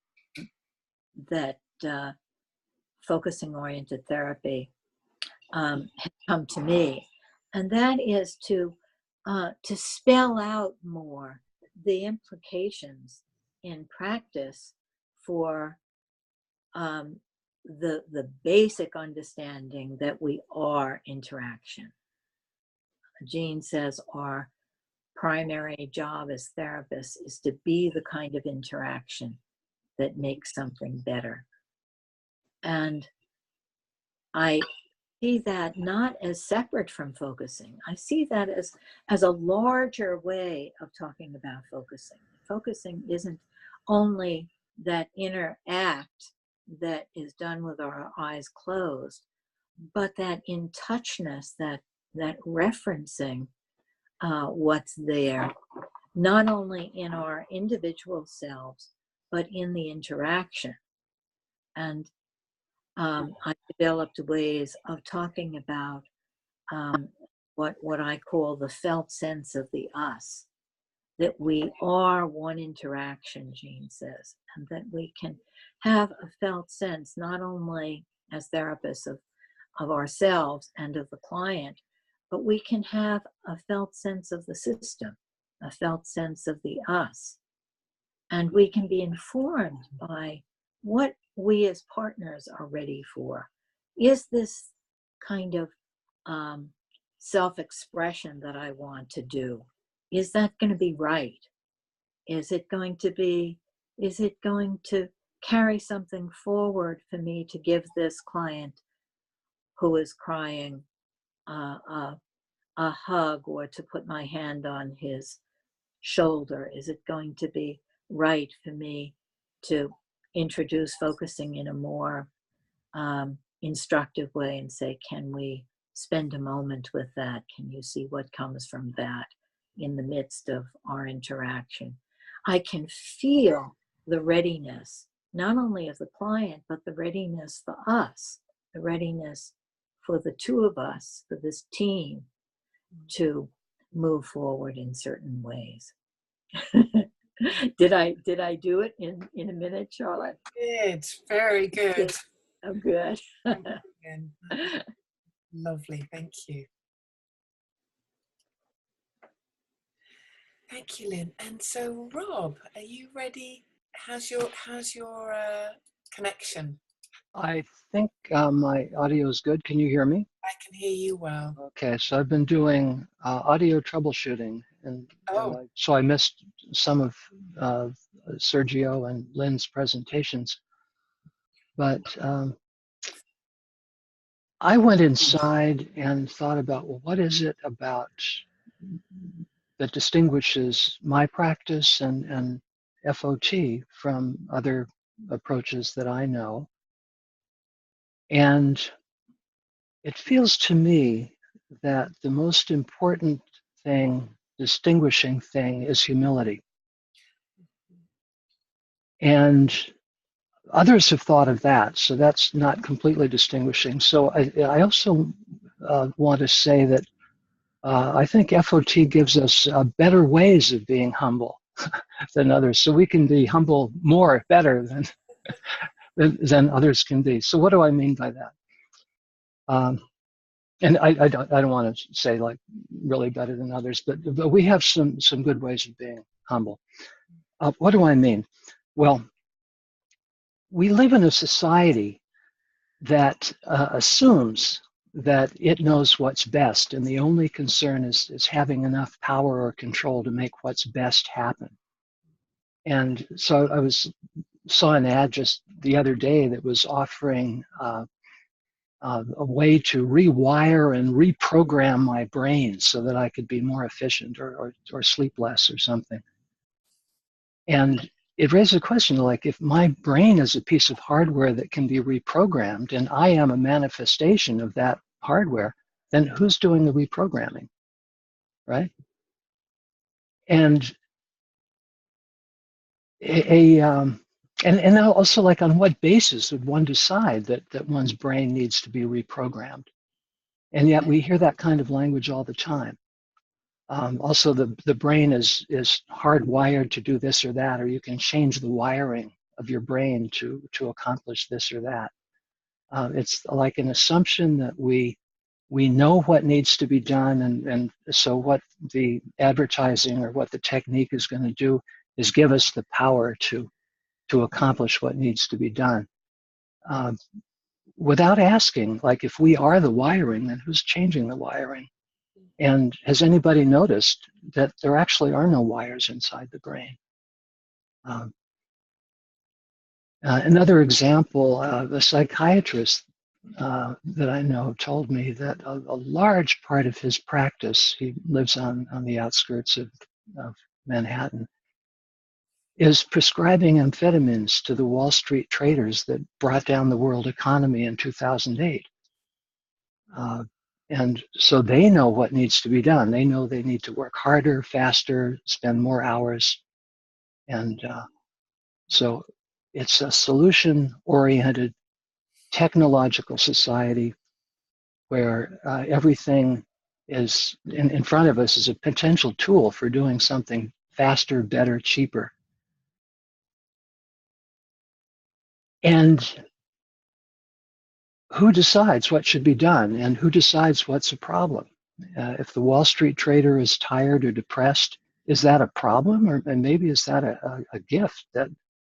[SPEAKER 5] focusing oriented therapy has come to me, and that is to spell out more the implications in practice for the basic understanding that we are interaction. Jean says our primary job as therapists is to be the kind of interaction that makes something better. And I see that not as separate from focusing. I see that as a larger way of talking about focusing. Focusing isn't only that inner act that is done with our eyes closed, but that in touchness, that referencing what's there, not only in our individual selves, but in the interaction. And I developed ways of talking about what I call the felt sense of the us, that we are one interaction, Jean says, and that we can have a felt sense, not only as therapists of ourselves and of the client, but we can have a felt sense of the system, a felt sense of the us. And we can be informed by what we as partners are ready for. Is this kind of self-expression that I want to do, is that going to be right? Is it going to carry something forward for me to give this client who is crying a hug, or to put my hand on his shoulder? Is it going to be right for me to introduce focusing in a more instructive way and say, can we spend a moment with that? Can you see what comes from that in the midst of our interaction? I can feel the readiness, not only of the client, but the readiness for us, the readiness for the two of us, for this team, to move forward in certain ways. Did I do it in a minute, Charlotte?
[SPEAKER 1] Good, very good.
[SPEAKER 5] Oh, good.
[SPEAKER 1] Lovely, thank you. Thank you, Lynn. And so, Rob, are you ready? How's your connection?
[SPEAKER 6] I think my audio is good. Can you hear me?
[SPEAKER 1] I can hear you well.
[SPEAKER 6] Okay, so I've been doing audio troubleshooting, and so I missed some of Sergio and Lynn's presentations. But I went inside and thought about, well, what is it about that distinguishes my practice and FOT from other approaches that I know? And it feels to me that the most important thing, distinguishing thing, is humility. And others have thought of that, so that's not completely distinguishing. So I also want to say that I think FOT gives us better ways of being humble than others, so we can be humble more, better than others can be. So what do I mean by that? And I don't want to say like really better than others, but we have some good ways of being humble. What do I mean? Well, we live in a society that assumes that it knows what's best, and the only concern is having enough power or control to make what's best happen. And so I saw an ad just the other day that was offering a way to rewire and reprogram my brain so that I could be more efficient or sleep less or something. And it raised a question, like, if my brain is a piece of hardware that can be reprogrammed and I am a manifestation of that hardware, then who's doing the reprogramming, right? And and also, like, on what basis would one decide that one's brain needs to be reprogrammed? And yet we hear that kind of language all the time. Also, the brain is hardwired to do this or that, or you can change the wiring of your brain to accomplish this or that. It's like an assumption that we know what needs to be done, and so what the advertising or what the technique is going to do is give us the power to accomplish what needs to be done. Without asking, like, if we are the wiring, then who's changing the wiring? And has anybody noticed that there actually are no wires inside the brain? Another example, a psychiatrist that I know told me that a large part of his practice, he lives on the outskirts of Manhattan, is prescribing amphetamines to the Wall Street traders that brought down the world economy in 2008. And so they know what needs to be done. They know they need to work harder, faster, spend more hours. And So it's a solution-oriented technological society where everything is in front of us is a potential tool for doing something faster, better, cheaper. And who decides what should be done and who decides what's a problem? If the Wall Street trader is tired or depressed, is that a problem? And maybe is that a gift that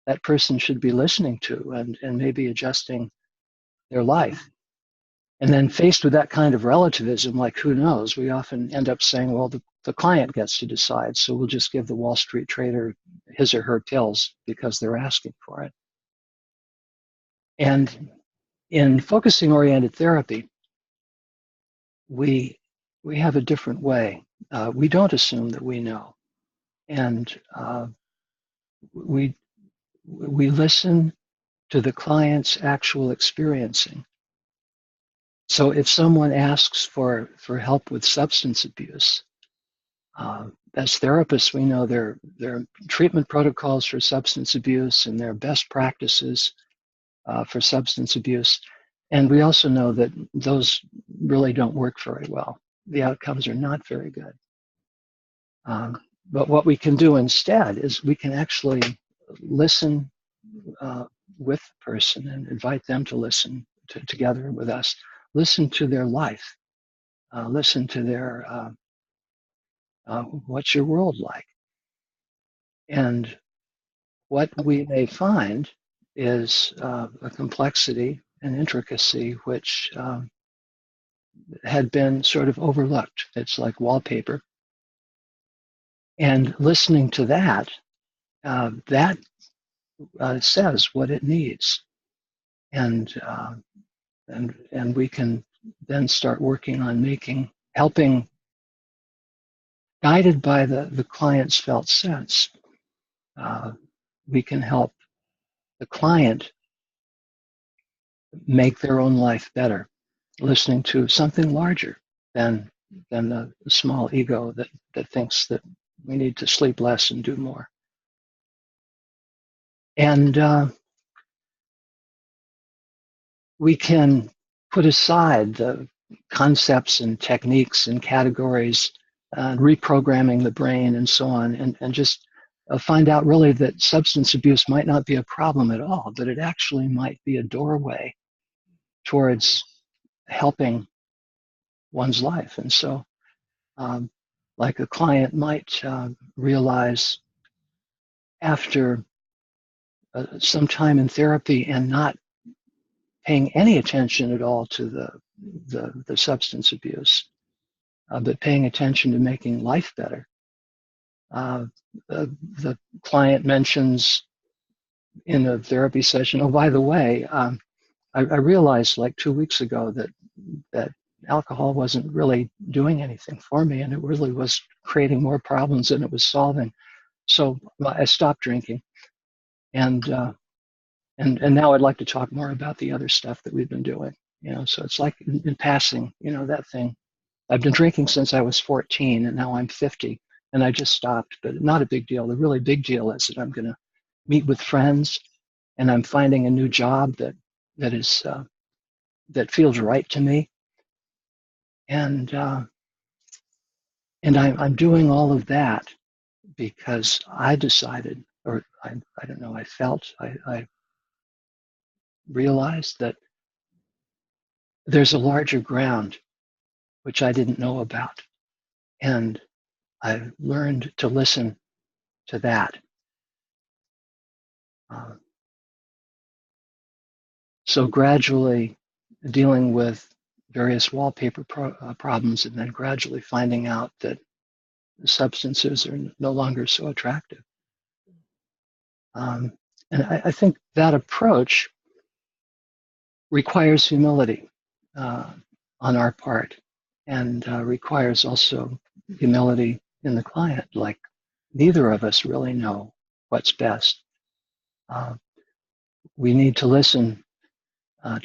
[SPEAKER 6] that person should be listening to and maybe adjusting their life? And then faced with that kind of relativism, like who knows, we often end up saying, well, the client gets to decide, so we'll just give the Wall Street trader his or her pills because they're asking for it. And in focusing oriented therapy, we have a different way. We don't assume that we know, and we listen to the client's actual experiencing. So if someone asks for help with substance abuse, as therapists, we know there are treatment protocols for substance abuse and there are best practices for substance abuse. And we also know that those really don't work very well. The outcomes are not very good. But what we can do instead is we can actually listen with the person and invite them to listen together with us. Listen to their life. Listen to their, what's your world like? And what we may find is a complexity and intricacy which had been sort of overlooked. It's like wallpaper. And listening to that, that says what it needs. And we can then start working on helping, guided by the client's felt sense, we can help the client make their own life better, listening to something larger than the small ego that thinks that we need to sleep less and do more. And we can put aside the concepts and techniques and categories, reprogramming the brain and so on, and just find out really that substance abuse might not be a problem at all, that it actually might be a doorway towards helping one's life. And so, like a client might realize after some time in therapy and not paying any attention at all to the substance abuse, but paying attention to making life better. The client mentions in a therapy session, oh, by the way, I realized like 2 weeks ago that alcohol wasn't really doing anything for me, and it really was creating more problems than it was solving. So I stopped drinking, and now I'd like to talk more about the other stuff that we've been doing. So it's like in passing, that thing. I've been drinking since I was 14, and now I'm 50, and I just stopped. But not a big deal. The really big deal is that I'm going to meet with friends, and I'm finding a new job that feels right to me, and I'm doing all of that because I decided, or I don't know, I realized that there's a larger ground which I didn't know about, and I learned to listen to that. So gradually dealing with various wallpaper problems, and then gradually finding out that the substances are no longer so attractive. And I think that approach requires humility on our part, and requires also humility in the client. Like, neither of us really know what's best. We need to listen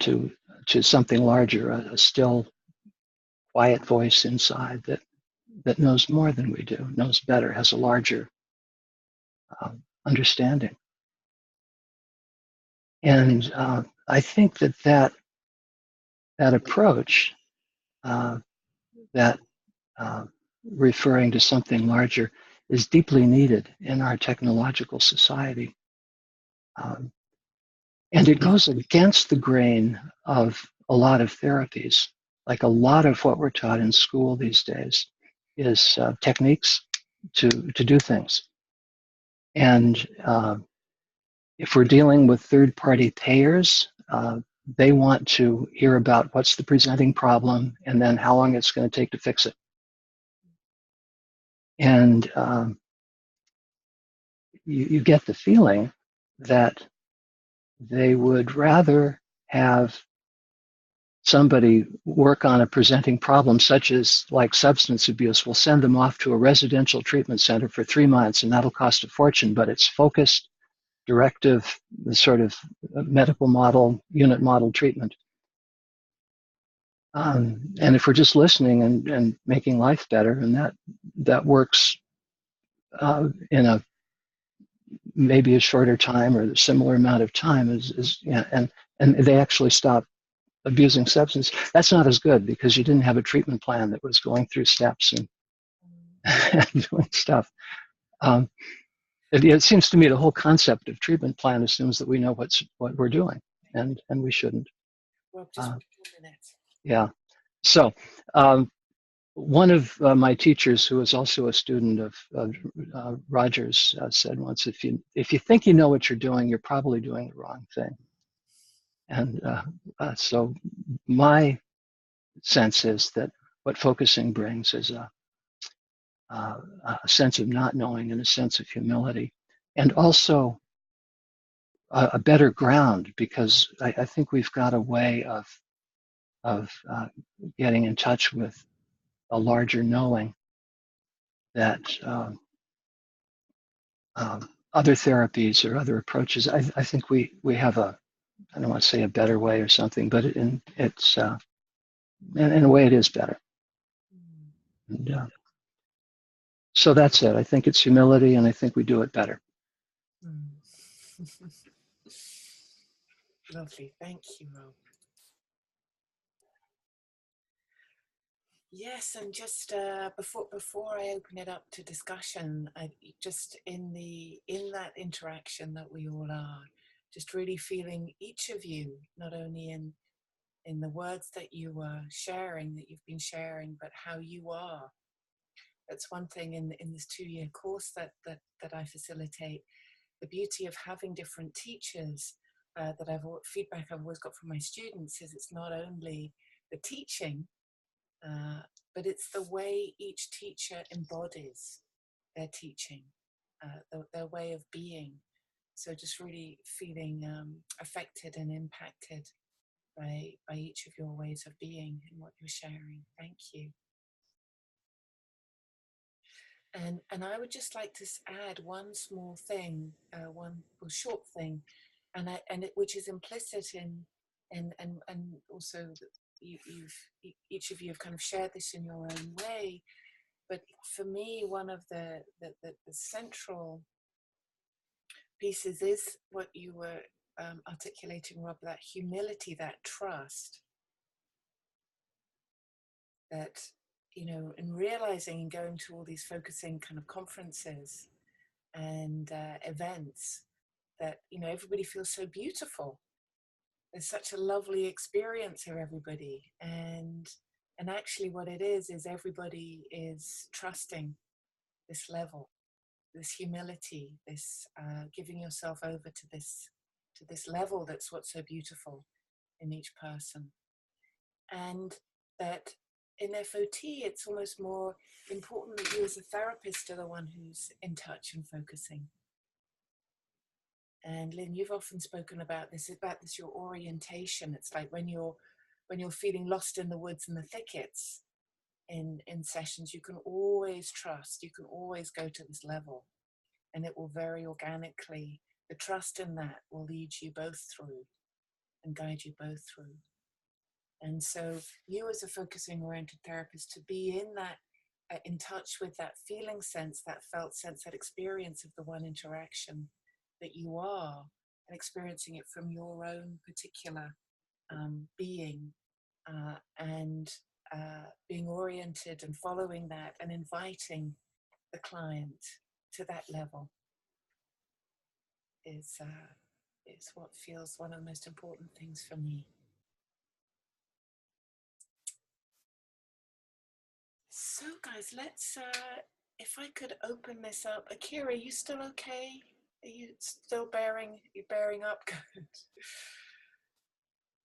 [SPEAKER 6] to something larger, a still, quiet voice inside that knows more than we do, knows better, has a larger understanding. And I think that approach, that referring to something larger, is deeply needed in our technological society. Um, and it goes against the grain of a lot of therapies. Like a lot of what we're taught in school these days is techniques to do things. And if we're dealing with third-party payers, they want to hear about what's the presenting problem and then how long it's going to take to fix it. And you get the feeling that they would rather have somebody work on a presenting problem such as like substance abuse. We'll send them off to a residential treatment center for 3 months, and that'll cost a fortune, but it's focused, directive, the sort of medical model, unit model treatment. And if we're just listening and making life better, and that works in a maybe a shorter time or a similar amount of time, and they actually stop abusing substance, that's not as good because you didn't have a treatment plan that was going through steps and doing stuff. It seems to me the whole concept of treatment plan assumes that we know what we're doing, and we shouldn't.
[SPEAKER 1] Well, just 2 minutes.
[SPEAKER 6] Yeah. So one of my teachers, who was also a student of Rogers, said once, if you think you know what you're doing, you're probably doing the wrong thing. And so my sense is that what focusing brings is a sense of not knowing and a sense of humility, and also a better ground, because I think we've got a way of getting in touch with a larger knowing that other therapies or other approaches. I think we have I don't want to say a better way or something, but it's in a way it is better. And, so that's it. I think it's humility, and I think we do it better.
[SPEAKER 1] Lovely, thank you, Rob. Yes, and just before I open it up to discussion, I just in that interaction that we all are, just really feeling each of you, not only in the words that you were sharing, that you've been sharing, but how you are. That's one thing in this 2-year course that I facilitate. The beauty of having different teachers, feedback I've always got from my students is it's not only the teaching, but it's the way each teacher embodies their teaching, their way of being. So just really feeling affected and impacted by each of your ways of being and what you're sharing. Thank you. And I would just like to add one small thing, one short thing, which is implicit in, and also each of you have kind of shared this in your own way. But for me, one of the central pieces is what you were articulating, Rob, that humility, that trust, that, in realizing and going to all these focusing kind of conferences and events, that, everybody feels so beautiful. There's such a lovely experience here, everybody. And actually what it is everybody is trusting this level, this humility, this giving yourself over to this level. That's what's so beautiful in each person. And that in FOT, it's almost more important that you as a therapist are the one who's in touch and focusing. And Lynn, you've often spoken about this your orientation. It's like when you're feeling lost in the woods and the thickets in sessions, you can always trust, you can always go to this level, and it will very organically, the trust in that will lead you both through and guide you both through. And so you as a focusing oriented therapist, to be in that, in touch with that feeling sense, that felt sense, that experience of the one interaction that you are, and experiencing it from your own particular being, and being oriented and following that and inviting the client to that level is what feels one of the most important things for me. So guys, let's if I could open this up. Akira, are you still okay? Are you still you're bearing up? Good.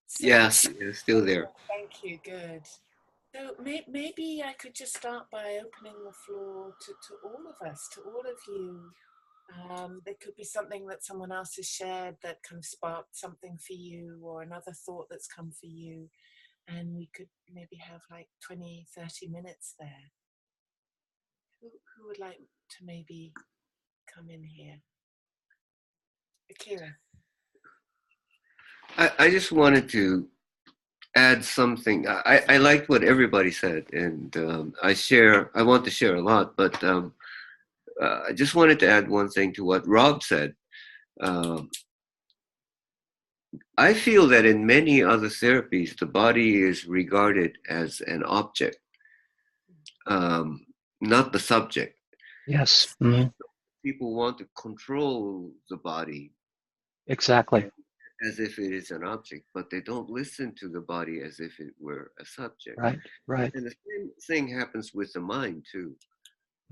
[SPEAKER 1] So,
[SPEAKER 3] Yes, it's still there.
[SPEAKER 1] thank you, good. So maybe I could just start by opening the floor to all of us, to all of you. There could be something that someone else has shared that kind of sparked something for you, or another thought that's come for you. And we could maybe have like 20, 30 minutes there. Who would like to maybe come in here? Akira.
[SPEAKER 3] I just wanted to add something. I liked what everybody said, and I want to share a lot, but I just wanted to add one thing to what Rob said. I feel that in many other therapies, the body is regarded as an object, not the subject.
[SPEAKER 6] Yes. Mm-hmm.
[SPEAKER 3] People want to control the body.
[SPEAKER 6] Exactly.
[SPEAKER 3] As if it is an object, but they don't listen to the body as if it were a subject.
[SPEAKER 6] Right. Right.
[SPEAKER 3] And the same thing happens with the mind too.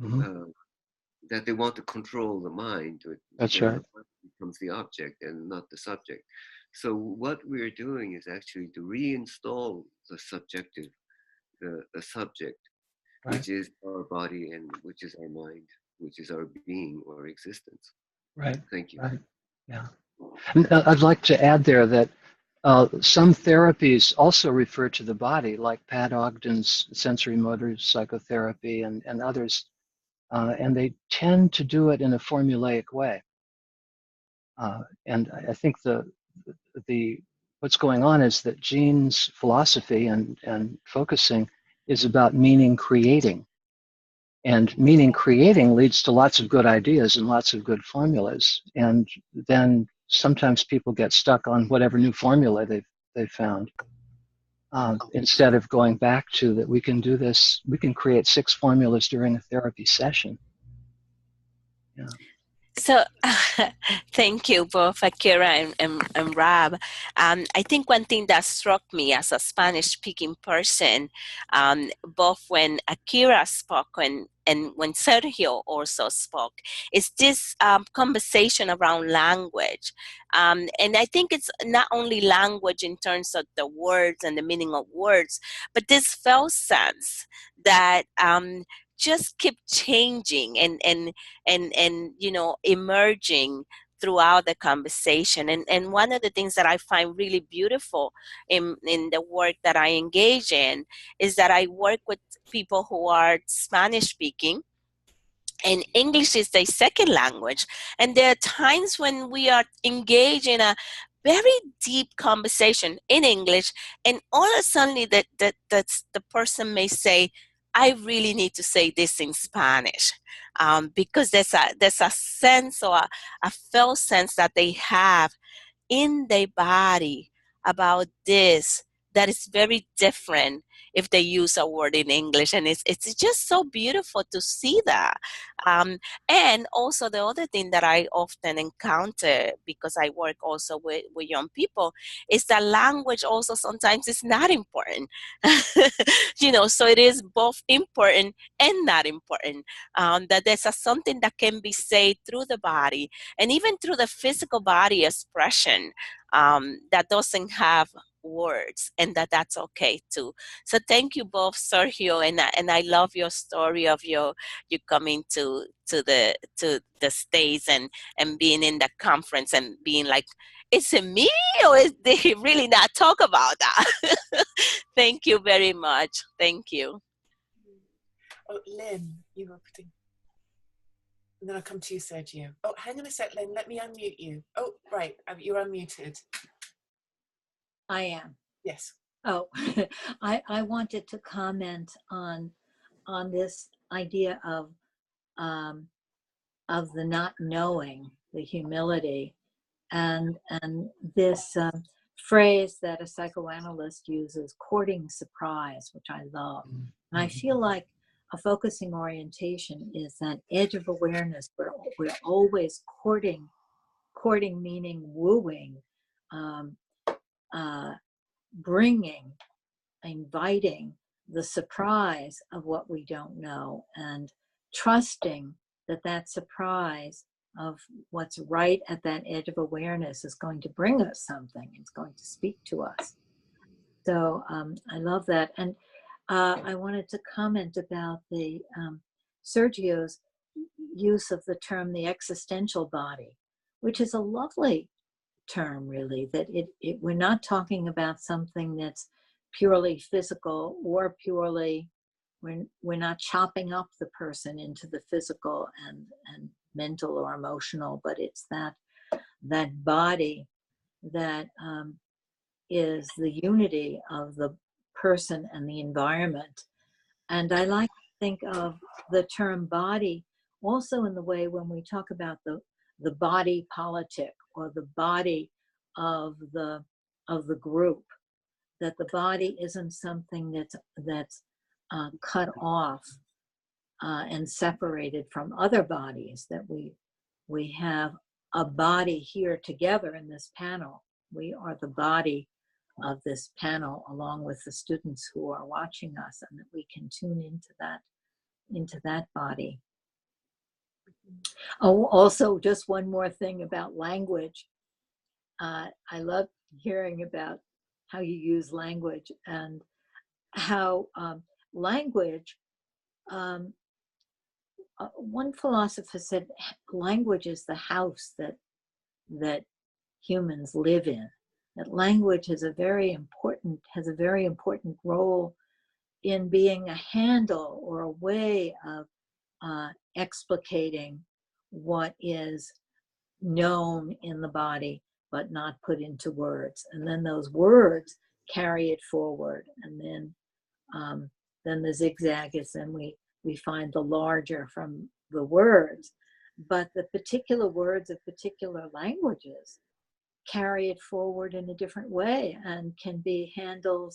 [SPEAKER 6] Mm-hmm.
[SPEAKER 3] That they want to control the mind.
[SPEAKER 6] That's right.
[SPEAKER 3] The mind becomes the object and not the subject. So what we're doing is actually to reinstall the subjective, the subject,
[SPEAKER 6] Right.
[SPEAKER 3] which is our body and which is our mind, which is our being or existence.
[SPEAKER 6] Right.
[SPEAKER 3] Thank you.
[SPEAKER 6] Right. Yeah. And I'd like to add there that some therapies also refer to the body, like Pat Ogden's sensory motor psychotherapy and others, and they tend to do it in a formulaic way. And I think the what's going on is that Jean's philosophy and focusing is about meaning creating. And meaning creating leads to lots of good ideas and lots of good formulas. And then sometimes people get stuck on whatever new formula they've found. Instead of going back to that we can do this, we can create 6 formulas during a therapy session. Yeah.
[SPEAKER 2] So, thank you both, Akira and Rob. I think one thing that struck me as a Spanish-speaking person, both when Akira spoke and when Sergio also spoke, is this conversation around language. And I think it's not only language in terms of the words and the meaning of words, but this felt sense that just keep changing and emerging throughout the conversation. And one of the things that I find really beautiful in the work that I engage in is that I work with people who are Spanish speaking, and English is their second language. And there are times when we are engaged in a very deep conversation in English, and all of a sudden that's the person may say, I really need to say this in Spanish, because there's a sense or a felt sense that they have in their body about this that is very different if they use a word in English. And it's just so beautiful to see that. And also the other thing that I often encounter, because I work also with young people, is that language also sometimes is not important. So it is both important and not important. That there's something that can be said through the body and even through the physical body expression that doesn't have words, and that's okay too. So thank you both, Sergio, and I love your story of you coming to the States and being in the conference and being like, is it me or is they really not talk about that? Thank you very much. Thank you.
[SPEAKER 1] Oh, Lynn, you were putting. And then I'll come to you, Sergio. Oh, hang on a sec, Lynn. Let me unmute you. Oh, right. You're unmuted.
[SPEAKER 5] I am.
[SPEAKER 1] Yes.
[SPEAKER 5] Oh, I wanted to comment on this idea of the not knowing, the humility, and this phrase that a psychoanalyst uses, courting surprise, which I love. And I feel like a focusing orientation is that edge of awareness where we're always courting meaning wooing, bringing, inviting the surprise of what we don't know, and trusting that that surprise of what's right at that edge of awareness is going to bring us something. It's going to speak to us. So I love that. And I wanted to comment about the Sergio's use of the term the existential body, which is a lovely term, really, that we're not talking about something that's purely physical or purely, we're not chopping up the person into the physical and mental or emotional, but it's that body that is the unity of the person and the environment. And I like to think of the term body also in the way when we talk about the body politic or the body of the group, that the body isn't something that's cut off and separated from other bodies, that we have a body here together in this panel. We are the body of this panel along with the students who are watching us, and that we can tune into that body. Oh, also just one more thing about language. I love hearing about how you use language and how language, one philosopher said language is the house that humans live in. That language has a very important role in being a handle or a way of explicating what is known in the body but not put into words, and then those words carry it forward, and then the zigzag is then we find the larger from the words, but the particular words of particular languages carry it forward in a different way and can be handled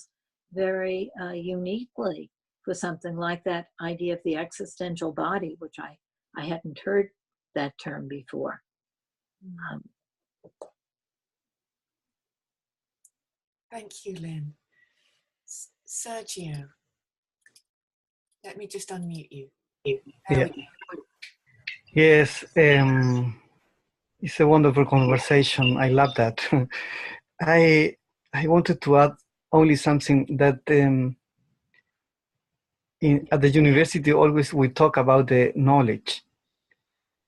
[SPEAKER 5] very uniquely for something like that idea of the existential body, which I hadn't heard that term before.
[SPEAKER 1] Thank you, Lynn. Sergio, let me just unmute you.
[SPEAKER 4] Yeah. Yes, it's a wonderful conversation. I love that. I wanted to add only something that at the university always we talk about the knowledge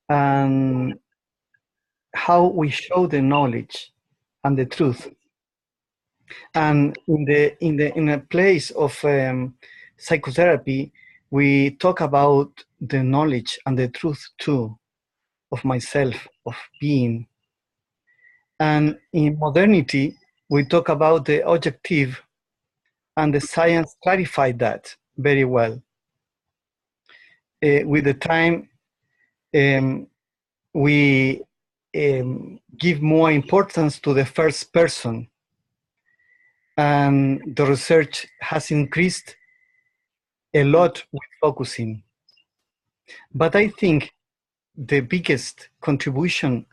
[SPEAKER 4] and how we show the knowledge and the truth. And in a place of psychotherapy, we talk about the knowledge and the truth too, of myself, of being. And in modernity, we talk about the objective, and the science clarified that very well. With the time, we give more importance to the first person, and the research has increased a lot with focusing. But I think the biggest contribution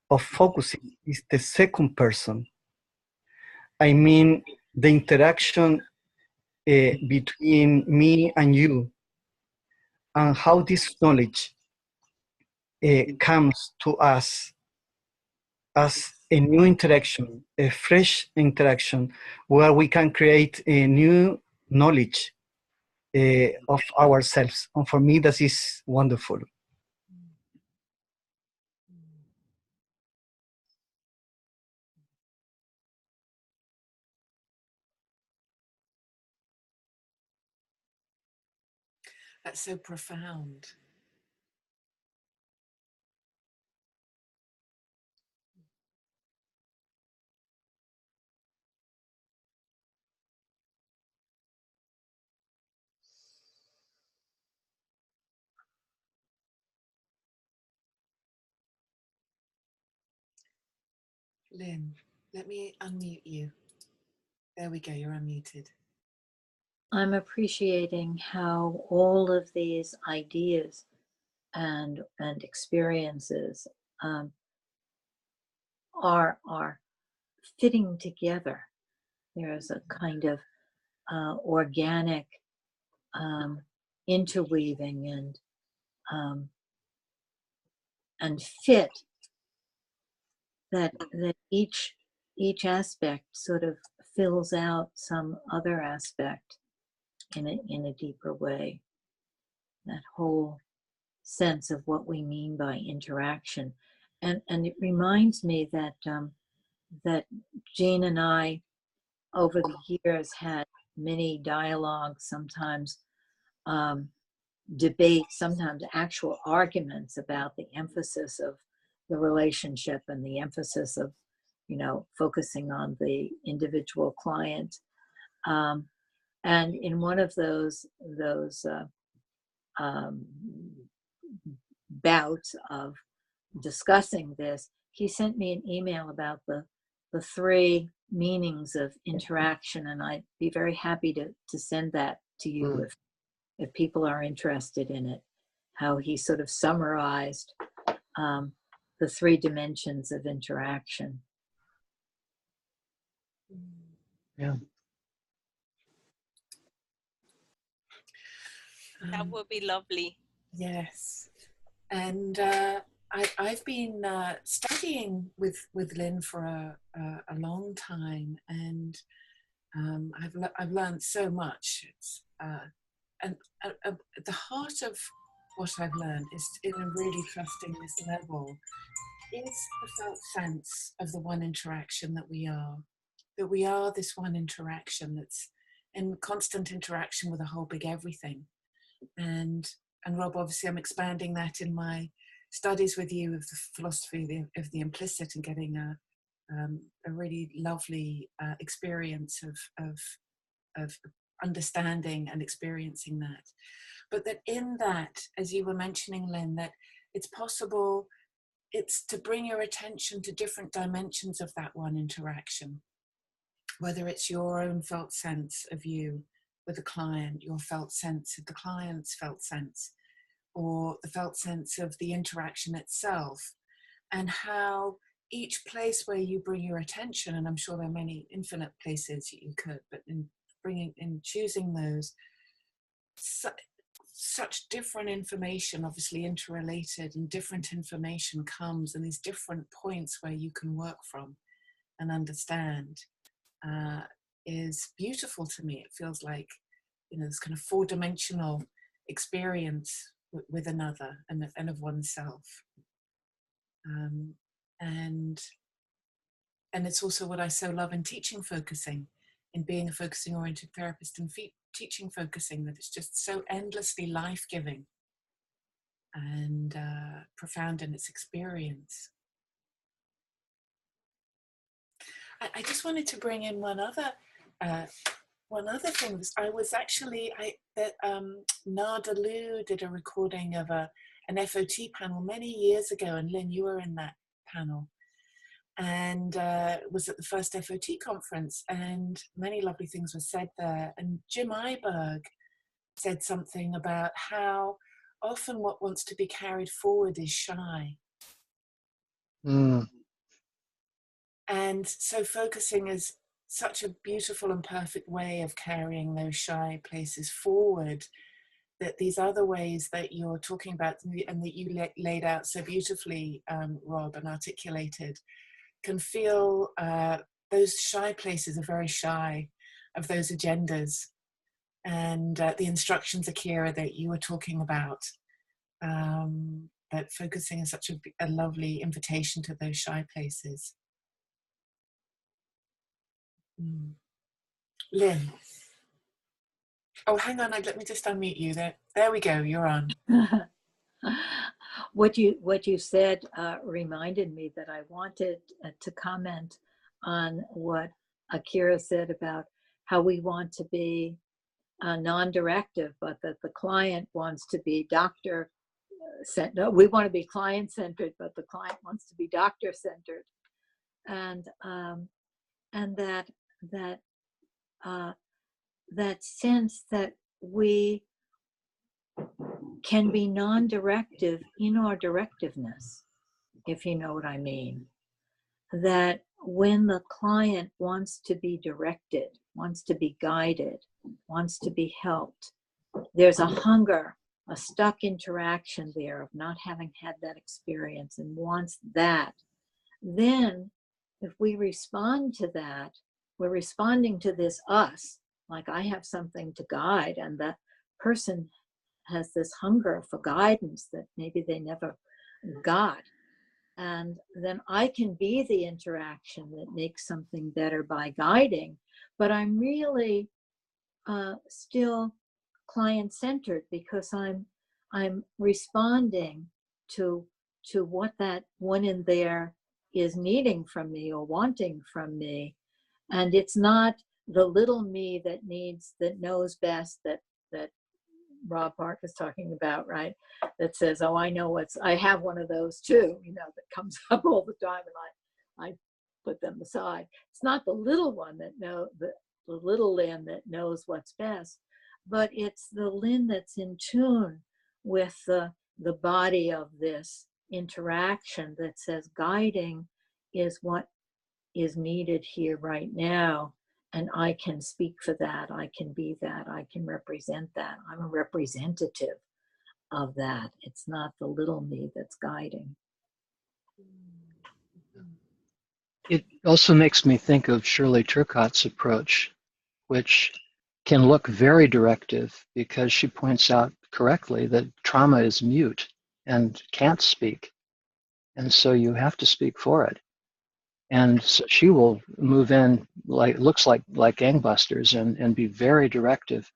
[SPEAKER 4] of focusing is the second person. I mean, the interaction between me and you, and how this knowledge comes to us as a new interaction, a fresh interaction, where we can create a new knowledge of ourselves. And for me, that is wonderful.
[SPEAKER 1] That's so profound. Lynn, let me unmute you. There we go, you're unmuted.
[SPEAKER 5] I'm appreciating how all of these ideas and experiences are fitting together. There's a kind of organic interweaving and fit that each aspect sort of fills out some other aspect in a deeper way. That whole sense of what we mean by interaction, and it reminds me that that Jean and I over the years had many dialogues, sometimes debates, sometimes actual arguments about the emphasis of the relationship and the emphasis of, you know, focusing on the individual client. And in one of those bouts of discussing this, he sent me an email about the three meanings of interaction, and I'd be very happy to send that to you if people are interested in it. How he sort of summarized the three dimensions of interaction.
[SPEAKER 6] Yeah.
[SPEAKER 2] That would be lovely.
[SPEAKER 1] Yes. And I've been studying with Lynn for a long time, and I've learned so much. It's, and at the heart of what I've learned is in a really trusting this level is the felt sense of the one interaction that we are this one interaction that's in constant interaction with a whole big everything. And Rob, obviously I'm expanding that in my studies with you of the philosophy of the implicit, and getting a really lovely experience of understanding and experiencing that. But that in that, as you were mentioning, Lynn, that it's possible, it's to bring your attention to different dimensions of that one interaction, whether it's your own felt sense of you with the client, your felt sense of the client's felt sense, or the felt sense of the interaction itself, and how each place where you bring your attention, and I'm sure there are many infinite places you could, but in choosing those, such different information, obviously interrelated, and different information comes, and these different points where you can work from and understand is beautiful to me. It feels like, you know, this kind of four-dimensional experience with another and of oneself. And it's also what I so love in teaching focusing, in being a focusing oriented therapist, and teaching focusing, that it's just so endlessly life-giving and profound in its experience. I just wanted to bring in one other thing. I was actually, Nada Lou did a recording of an FOT panel many years ago, and Lynn, you were in that panel, and was at the first FOT conference, and many lovely things were said there. And Jim Iberg said something about how often what wants to be carried forward is shy. And so focusing is such a beautiful and perfect way of carrying those shy places forward, that these other ways that you're talking about and that you laid out so beautifully, Rob, and articulated, can feel those shy places are very shy of those agendas. And the instructions, Akira, that you were talking about, that focusing is such a lovely invitation to those shy places. Lynn. Oh, hang on, let me just unmute you. There we go, you're on.
[SPEAKER 5] What you said reminded me that I wanted to comment on what Akira said about how we want to be non-directive, but that the client wants to be doctor-centered. No, we want to be client-centered, but the client wants to be doctor-centered. and that that that sense that we can be non-directive in our directiveness, if you know what I mean. That when the client wants to be directed, wants to be guided, wants to be helped, there's a hunger, a stuck interaction there of not having had that experience and wants that. Then if we respond to that, we're responding to this us, like I have something to guide, and that person has this hunger for guidance that maybe they never got. And then I can be the interaction that makes something better by guiding, but I'm really still client-centered because I'm responding to what that one in there is needing from me or wanting from me. And it's not the little me that knows best, that Rob Park is talking about, right? That says, oh, I have one of those too, that comes up all the time, and I put them aside. It's not the little one the little Lynn that knows what's best, but it's the Lynn that's in tune with the body of this interaction that says guiding is what is needed here right now. And I can speak for that. I can be that. I can represent that. I'm a representative of that. It's not the little me that's guiding.
[SPEAKER 6] It also makes me think of Shirley Turcotte's approach, which can look very directive because she points out correctly that trauma is mute and can't speak. And so you have to speak for it. And so she will move in looks like gangbusters and be very directive.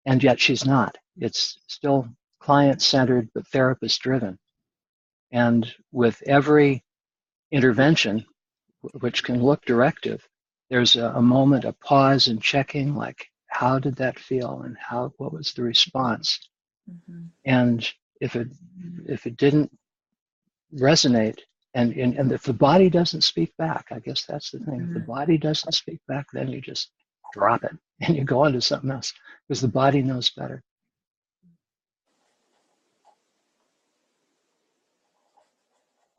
[SPEAKER 6] And yet she's not. It's still client-centered, but therapist-driven. And with every intervention, which can look directive, there's a moment, a pause and checking, like, how did that feel and what was the response? Mm-hmm. And if it didn't resonate, and if the body doesn't speak back, I guess that's the thing. If the body doesn't speak back, then you just drop it and you go on to something else because the body knows better.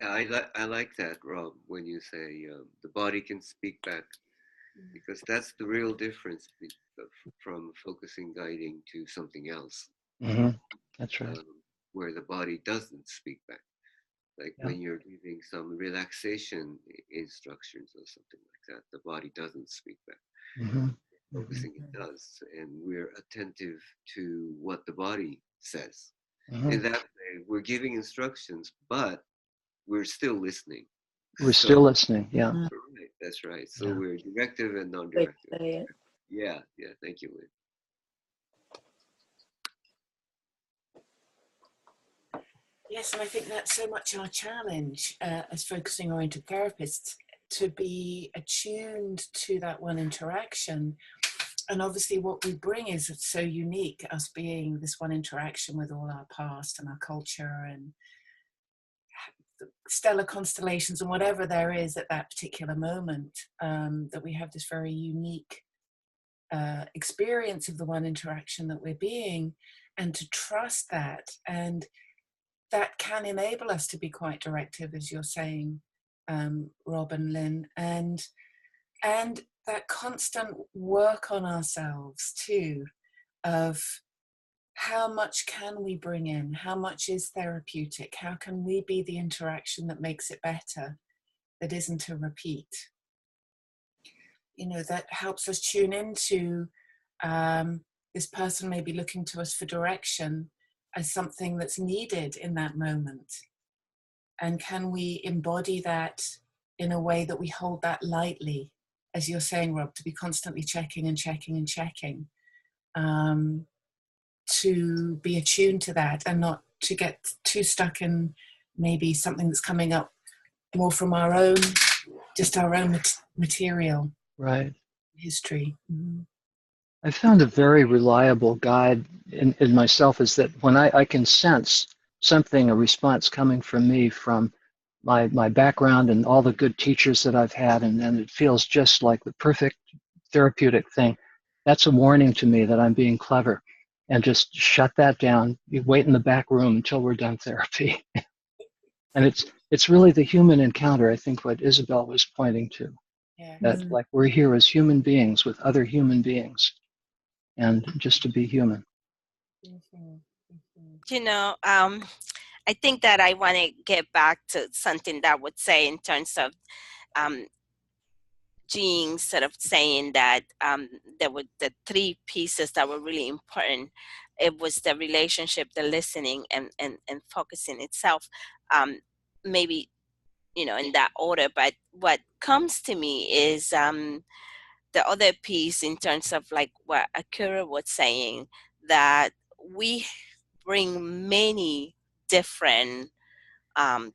[SPEAKER 3] I like that, Rob, when you say the body can speak back, because that's the real difference from focusing guiding to something else.
[SPEAKER 6] Mm-hmm. That's right.
[SPEAKER 3] Where the body doesn't speak back. Like when you're giving some relaxation instructions or something like that, the body doesn't speak back. Mm-hmm. Focusing it does, and we're attentive to what the body says. Mm-hmm. In that way, we're giving instructions, but we're still listening.
[SPEAKER 6] We're still listening, yeah.
[SPEAKER 3] Right, that's right. So we're directive and non-directive. Yeah, thank you, Lynn.
[SPEAKER 1] Yes, and I think that's so much our challenge as focusing-oriented therapists, to be attuned to that one interaction. And obviously what we bring is so unique, us being this one interaction with all our past and our culture and the stellar constellations and whatever there is at that particular moment, that we have this very unique experience of the one interaction that we're being, and to trust that. And that can enable us to be quite directive, as you're saying, Rob and Lynn, and that constant work on ourselves too, of how much can we bring in, how much is therapeutic, how can we be the interaction that makes it better, that isn't a repeat. That helps us tune into this person may be looking to us for direction as something that's needed in that moment. And can we embody that in a way that we hold that lightly, as you're saying, Rob, to be constantly checking and checking and checking, to be attuned to that and not to get too stuck in maybe something that's coming up more from our own material.
[SPEAKER 6] Right.
[SPEAKER 1] History. Mm-hmm.
[SPEAKER 6] I found a very reliable guide in myself is that when I can sense something, a response coming from me from my background and all the good teachers that I've had, and it feels just like the perfect therapeutic thing. That's a warning to me that I'm being clever, and just shut that down. You wait in the back room until we're done therapy. And it's really the human encounter, I think, what Isabel was pointing to.
[SPEAKER 1] Yeah.
[SPEAKER 6] That like we're here as human beings with other human beings, and just to be human.
[SPEAKER 2] You know, I think that I want to get back to something that I would say in terms of Jean sort of saying that there were the three pieces that were really important. It was the relationship, the listening, and focusing itself. Maybe, you know, in that order. But what comes to me is the other piece in terms of like what Akira was saying, that we bring many different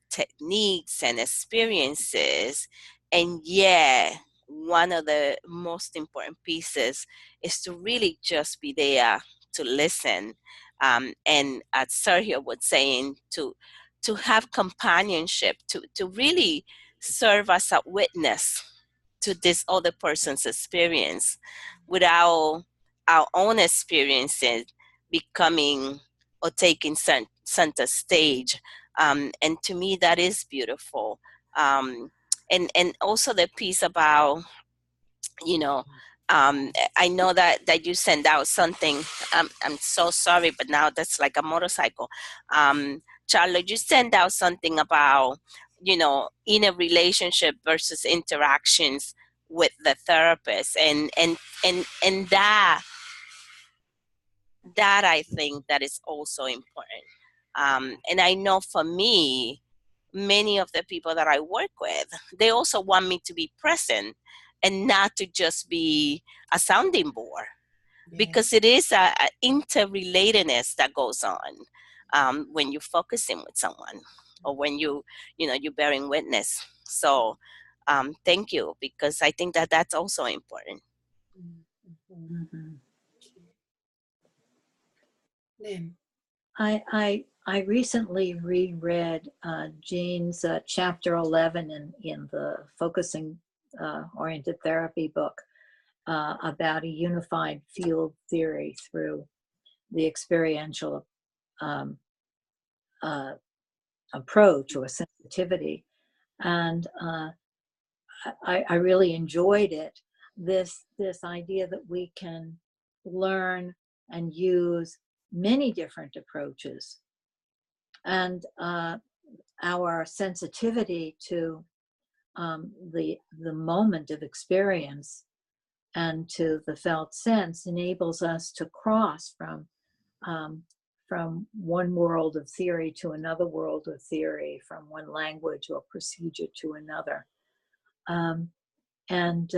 [SPEAKER 2] techniques and experiences, and yeah, one of the most important pieces is to really just be there to listen, and as Sergio was saying, to have companionship, to really serve as a witness to this other person's experience without our own experiences becoming or taking center stage. And to me, that is beautiful. And also the piece about, you know, I know that you send out something. I'm so sorry, but now that's like a motorcycle. Charlotte, you send out something about, you know, in a relationship versus interactions with the therapist, and that I think that is also important. And I know for me, many of the people that I work with, they also want me to be present and not to just be a sounding board, because it is a interrelatedness that goes on when you're focusing with someone, or when you're bearing witness. So thank you, because I think that that's also important.
[SPEAKER 1] Lynn.
[SPEAKER 5] I recently reread Jean's chapter 11 in the focusing oriented therapy book about a unified field theory through the experiential approach or sensitivity. And I really enjoyed it. This idea that we can learn and use many different approaches, and our sensitivity to the moment of experience and to the felt sense enables us to cross from one world of theory to another world of theory, from one language or procedure to another. And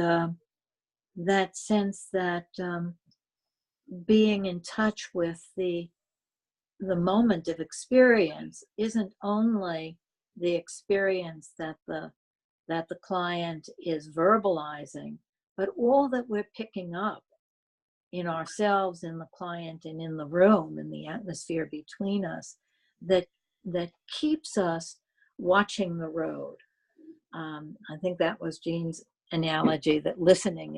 [SPEAKER 5] that sense that being in touch with the moment of experience isn't only the experience that the client is verbalizing, but all that we're picking up in ourselves, in the client, and in the room, in the atmosphere between us, that keeps us watching the road. I think that was Jean's analogy, that listening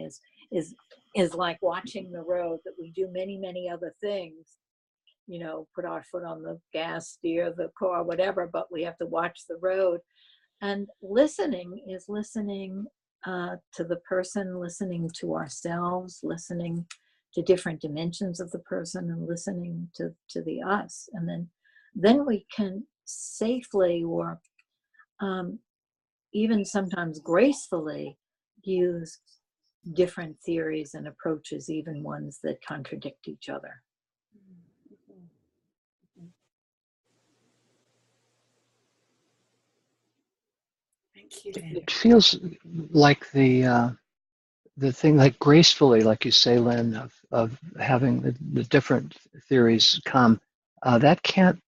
[SPEAKER 5] is like watching the road, that we do many other things, you know, put our foot on the gas, steer the car, whatever, but we have to watch the road. And listening is listening to the person, listening to ourselves, listening to different dimensions of the person, and listening to the us. And then we can safely, or even sometimes gracefully, use different theories and approaches, even ones that contradict each other.
[SPEAKER 1] Thank you, Lynn.
[SPEAKER 6] It feels like the thing, like gracefully, like you say, Lynn, of having the different theories come. That can't,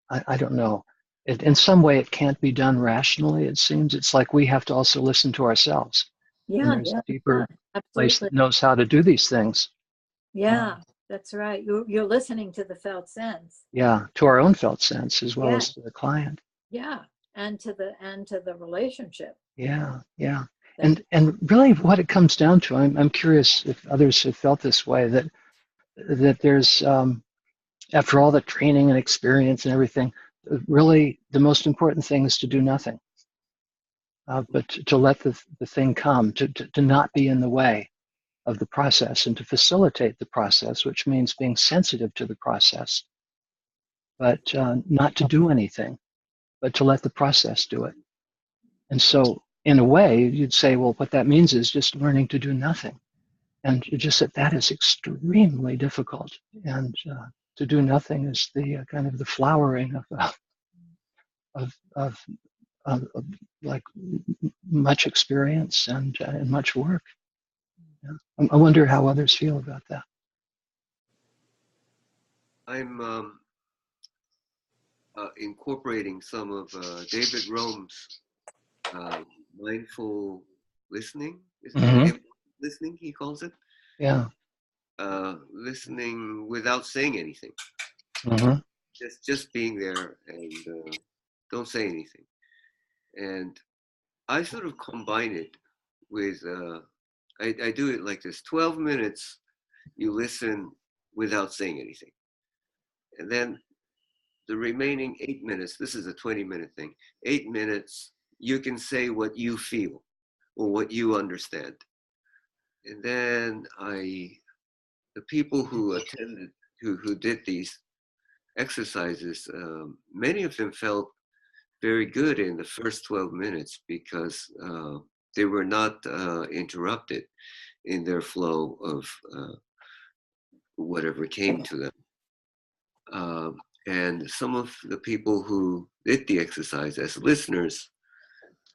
[SPEAKER 6] I don't know. In some way, it can't be done rationally, it seems. It's like we have to also listen to ourselves. And there's a deeper place that knows how to do these things.
[SPEAKER 5] Yeah, that's right. You're listening to the felt sense.
[SPEAKER 6] Yeah, to our own felt sense as well as to the client.
[SPEAKER 5] Yeah, and to the relationship.
[SPEAKER 6] Yeah, yeah. And really what it comes down to, I'm curious if others have felt this way, that there's after all the training and experience and everything, really the most important thing is to do nothing, but to let the thing come, to not be in the way of the process and to facilitate the process, which means being sensitive to the process, but not to do anything, but to let the process do it. And so in a way, you'd say, well, what that means is just learning to do nothing. And just that is extremely difficult. And to do nothing is the kind of the flowering of like much experience and much work. Yeah. I wonder how others feel about that.
[SPEAKER 3] I'm incorporating some of David Rome's mindful listening. Listening, he calls it.
[SPEAKER 6] Yeah.
[SPEAKER 3] Listening without saying anything. Just being there and don't say anything. And I sort of combine it with, I do it like this: 12 minutes, you listen without saying anything. And then the remaining 8 minutes, this is a 20-minute thing, 8 minutes, you can say what you feel or what you understand. And then the people who attended, who did these exercises, many of them felt very good in the first 12 minutes because they were not interrupted in their flow of whatever came to them. And some of the people who did the exercise as listeners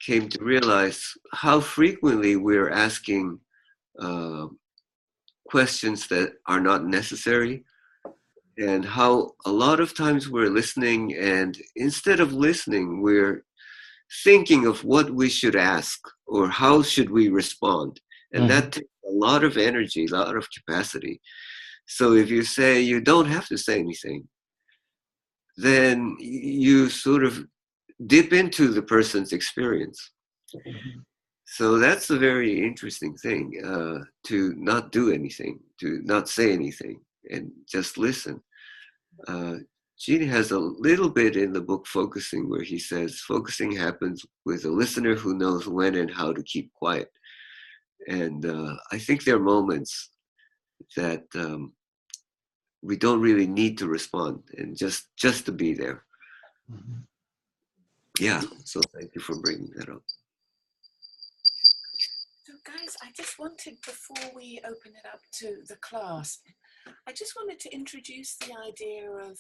[SPEAKER 3] came to realize how frequently we're asking questions that are not necessary, and how a lot of times we're listening, and instead of listening, we're thinking of what we should ask or how should we respond. And that takes a lot of energy, a lot of capacity. So if you say you don't have to say anything, then you sort of dip into the person's experience. So that's a very interesting thing, to not do anything, to not say anything, and just listen. Gene has a little bit in the book Focusing where he says focusing happens with a listener who knows when and how to keep quiet. And I think there are moments that we don't really need to respond, and just to be there. Yeah, so thank you for bringing that up.
[SPEAKER 1] So guys, I just wanted, before we open it up to the class, I just wanted to introduce the idea of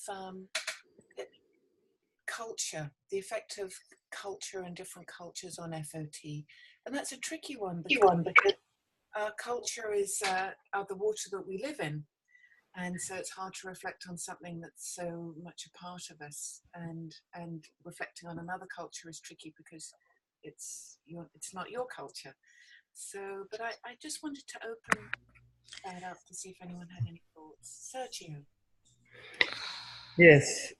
[SPEAKER 1] culture, the effect of culture and different cultures on FOT. And that's a tricky one because culture is are the water that we live in. And so it's hard to reflect on something that's so much a part of us. And reflecting on another culture is tricky because it's not your culture. So, but I just wanted to open that up to see if anyone had any thoughts. Sergio.
[SPEAKER 4] Yes.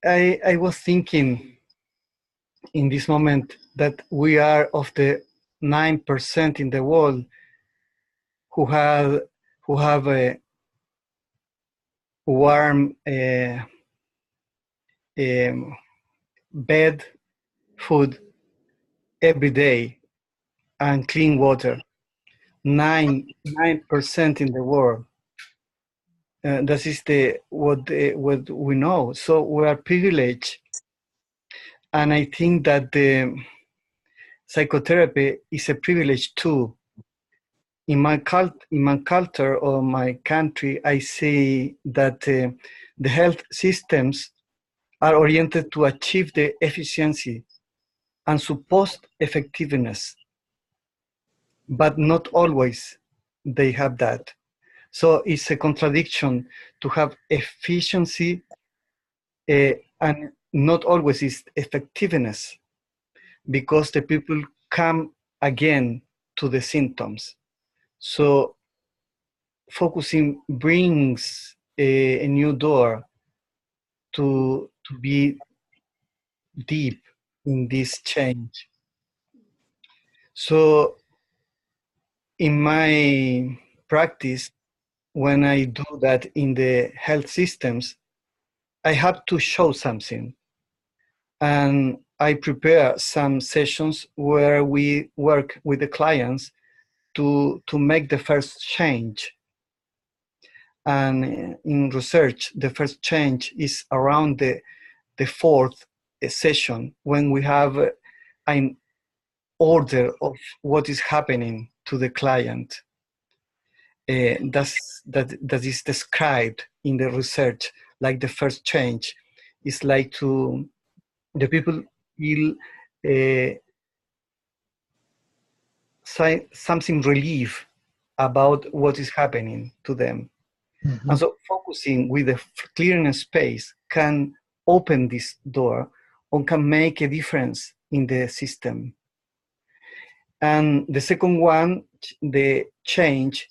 [SPEAKER 4] I was thinking in this moment that we are of the 9% in the world who have a warm bed, food every day, and clean water. 9% in the world. That is what we know. So we are privileged, and I think that the psychotherapy is a privilege too. In my culture or my country, I say that the health systems are oriented to achieve the efficiency and supposed effectiveness, but not always they have that. So it's a contradiction to have efficiency and not always is effectiveness, because the people come again to the symptoms. So focusing brings a new door to be deep in this change. So in my practice, when I do that in the health systems, I have to show something. And I prepare some sessions where we work with the clients to make the first change. And in research, the first change is around the fourth session, when we have an order of what is happening to the client. That is described in the research, like the first change is like to the people feel something relief about what is happening to them.
[SPEAKER 6] Mm-hmm.
[SPEAKER 4] And so focusing with the clearing space can open this door or can make a difference in the system. And the second one, the change,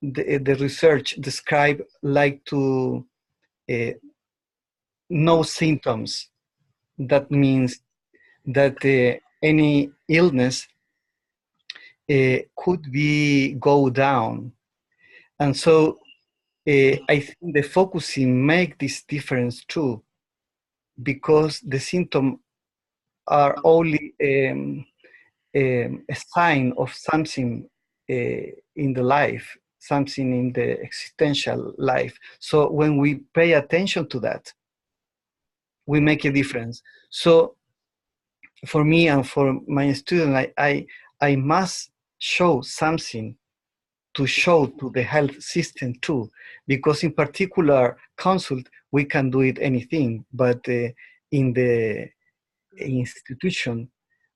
[SPEAKER 4] the research describe like to no symptoms. That means that any illness could be go down. And so I think the focusing make this difference too, because the symptoms are only a sign of something in the life, something in the existential life. So when we pay attention to that, we make a difference. So for me and for my student, I must show something to show to the health system too, because in particular consult, we can do it anything, but in the institution,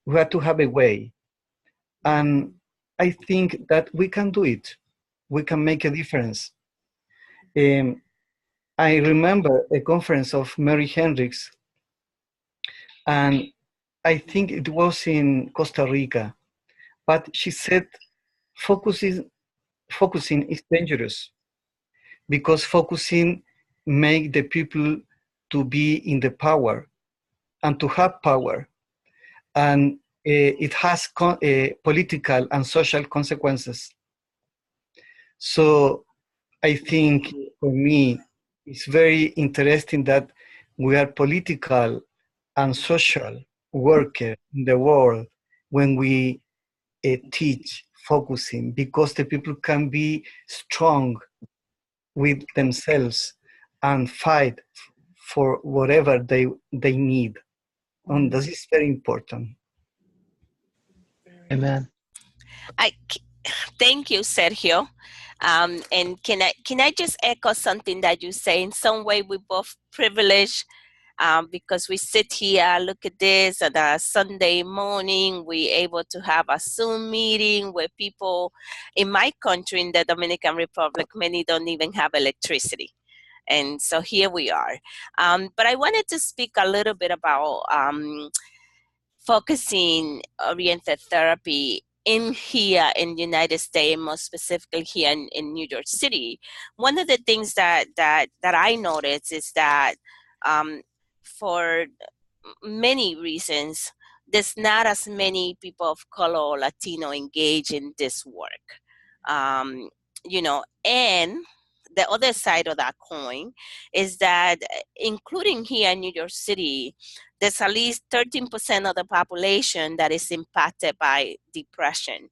[SPEAKER 4] we have to have a way. And I think that we can do it. We can make a difference. I remember a conference of Mary Hendricks, and I think it was in Costa Rica, but she said focusing is dangerous, because focusing make the people to be in the power and to have power, and it has political and social consequences. So I think for me it's very interesting that we are political and social worker in the world when we teach focusing, because the people can be strong with themselves and fight for whatever they need. And this is very important.
[SPEAKER 6] Amen.
[SPEAKER 2] Thank you, Sergio. And can I just echo something that you say? In some way, we both privileged because we sit here, look at this, on a Sunday morning, we able to have a Zoom meeting where people in my country, in the Dominican Republic, many don't even have electricity. And so here we are. But I wanted to speak a little bit about focusing oriented therapy in here in the United States, more specifically here in New York City. One of the things that I noticed is that for many reasons, there's not as many people of color or Latino engaged in this work. You know, and the other side of that coin is that, including here in New York City, there's at least 13% of the population that is impacted by depression.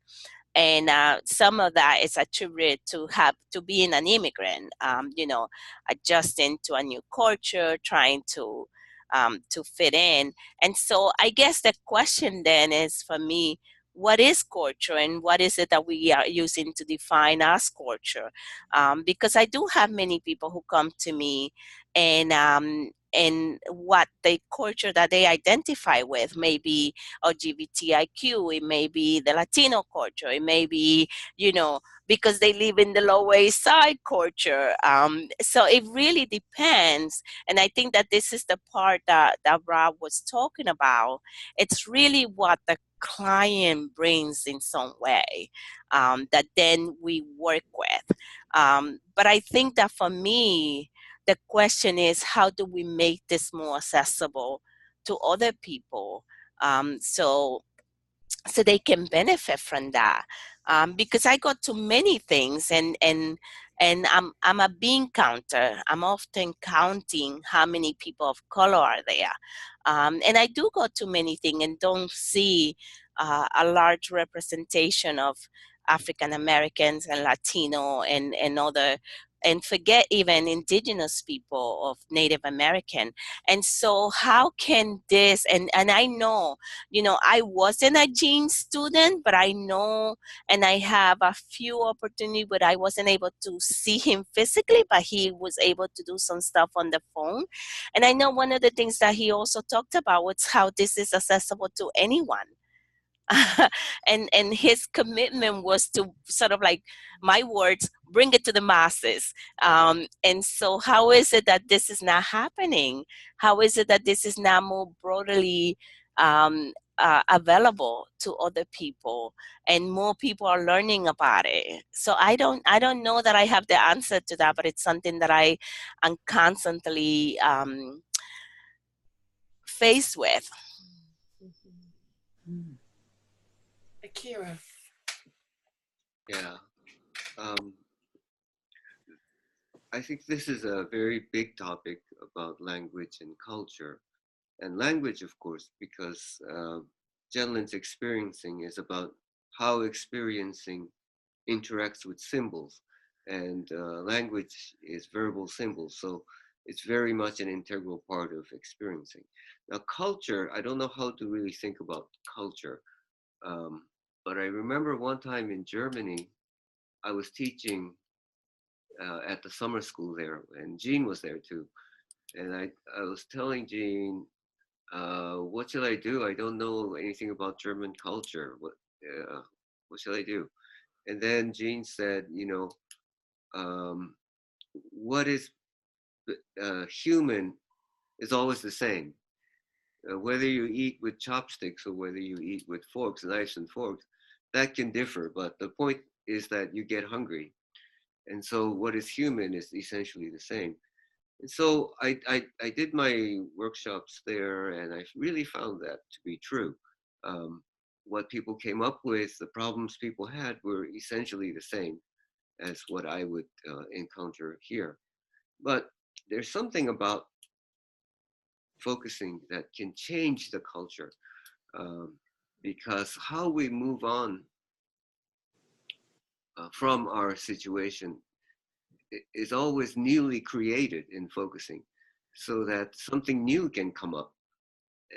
[SPEAKER 2] And some of that is attributed to being an immigrant, you know, adjusting to a new culture, trying to fit in. And so I guess the question then is, for me, what is culture, and what is it that we are using to define as culture? Because I do have many people who come to me and what the culture that they identify with may be LGBTIQ, it may be the Latino culture, it may be, you know, because they live in the Lower East Side culture. So it really depends. And I think that this is the part that Rob was talking about. It's really what the client brings in some way that then we work with. But I think that for me, the question is, how do we make this more accessible to other people. So they can benefit from that. Because I go to many things, and I'm a bean counter. I'm often counting how many people of color are there, and I do go to many things and don't see a large representation of African Americans and Latino and other, and forget even indigenous people of Native American. And so how can this, and I know, I wasn't a Gene student, but I know, and I have a few opportunities, but I wasn't able to see him physically, but he was able to do some stuff on the phone. And I know one of the things that he also talked about was how this is accessible to anyone. And his commitment was to sort of, like my words, bring it to the masses. And so how is it that this is not happening? How is it that this is not more broadly available to other people, and more people are learning about it? So I don't know that I have the answer to that, but it's something that I am constantly faced with.
[SPEAKER 1] Akira.
[SPEAKER 3] Yeah. I think this is a very big topic about language and culture. And language, of course, because Jenlin's experiencing is about how experiencing interacts with symbols. And language is verbal symbols. So it's very much an integral part of experiencing. Now, culture, I don't know how to really think about culture. But I remember one time in Germany, I was teaching at the summer school there, and Jean was there too. And I was telling Jean, what should I do? I don't know anything about German culture. What should I do? And then Jean said, what is human is always the same. Whether you eat with chopsticks or whether you eat with forks, knives and forks, that can differ. But the point is that you get hungry. And so what is human is essentially the same. And so I did my workshops there, and I really found that to be true. What people came up with, the problems people had, were essentially the same as what I would encounter here. But there's something about focusing that can change the culture, because how we move on from our situation is always newly created in focusing, so that something new can come up.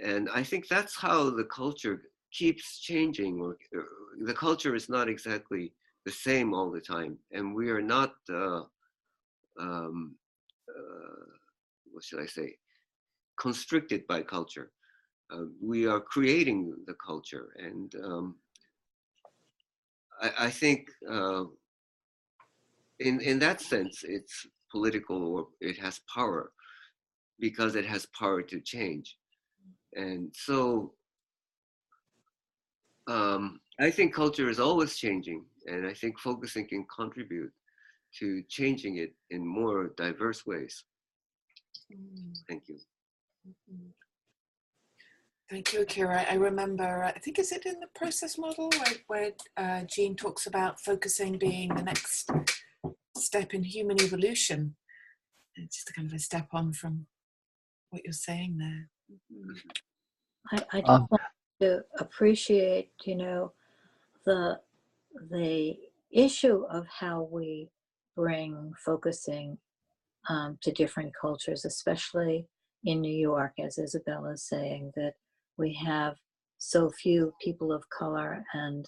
[SPEAKER 3] And I think that's how the culture keeps changing, or the culture is not exactly the same all the time. And we are not, what should I say, constricted by culture. We are creating the culture. And I think in that sense, it's political, or it has power, because it has power to change. And so I think culture is always changing, and I think focusing can contribute to changing it in more diverse ways. Thank you.
[SPEAKER 1] Thank you, Akira. I remember, I think, is it in the process model where Jean talks about focusing being the next step in human evolution? It's just a kind of a step on from what you're saying there.
[SPEAKER 5] I just want to appreciate, the issue of how we bring focusing to different cultures, especially in New York, as Isabella is saying, that we have so few people of color. And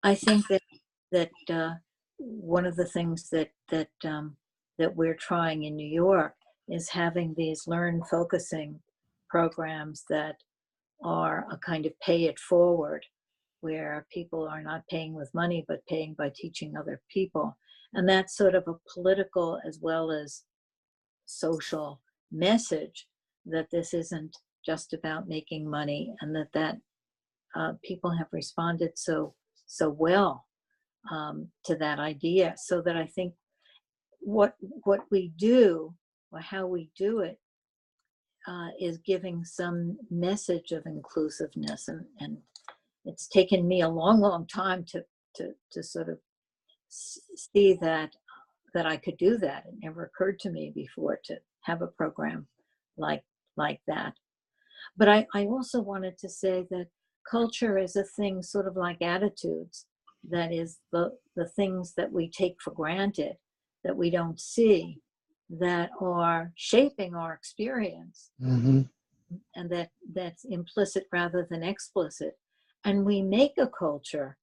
[SPEAKER 5] I think that one of the things that we're trying in New York is having these learn focusing programs that are a kind of pay it forward, where people are not paying with money, but paying by teaching other people. And that's sort of a political as well as social message, that this isn't just about making money, and that people have responded so well to that idea. So that I think what we do, or how we do it, is giving some message of inclusiveness, and it's taken me a long time to sort of see that I could do that. It never occurred to me before to have a program like that. But I also wanted to say that culture is a thing sort of like attitudes, that is the things that we take for granted, that we don't see, that are shaping our experience.
[SPEAKER 6] Mm-hmm.
[SPEAKER 5] And that's implicit rather than explicit. And we make a culture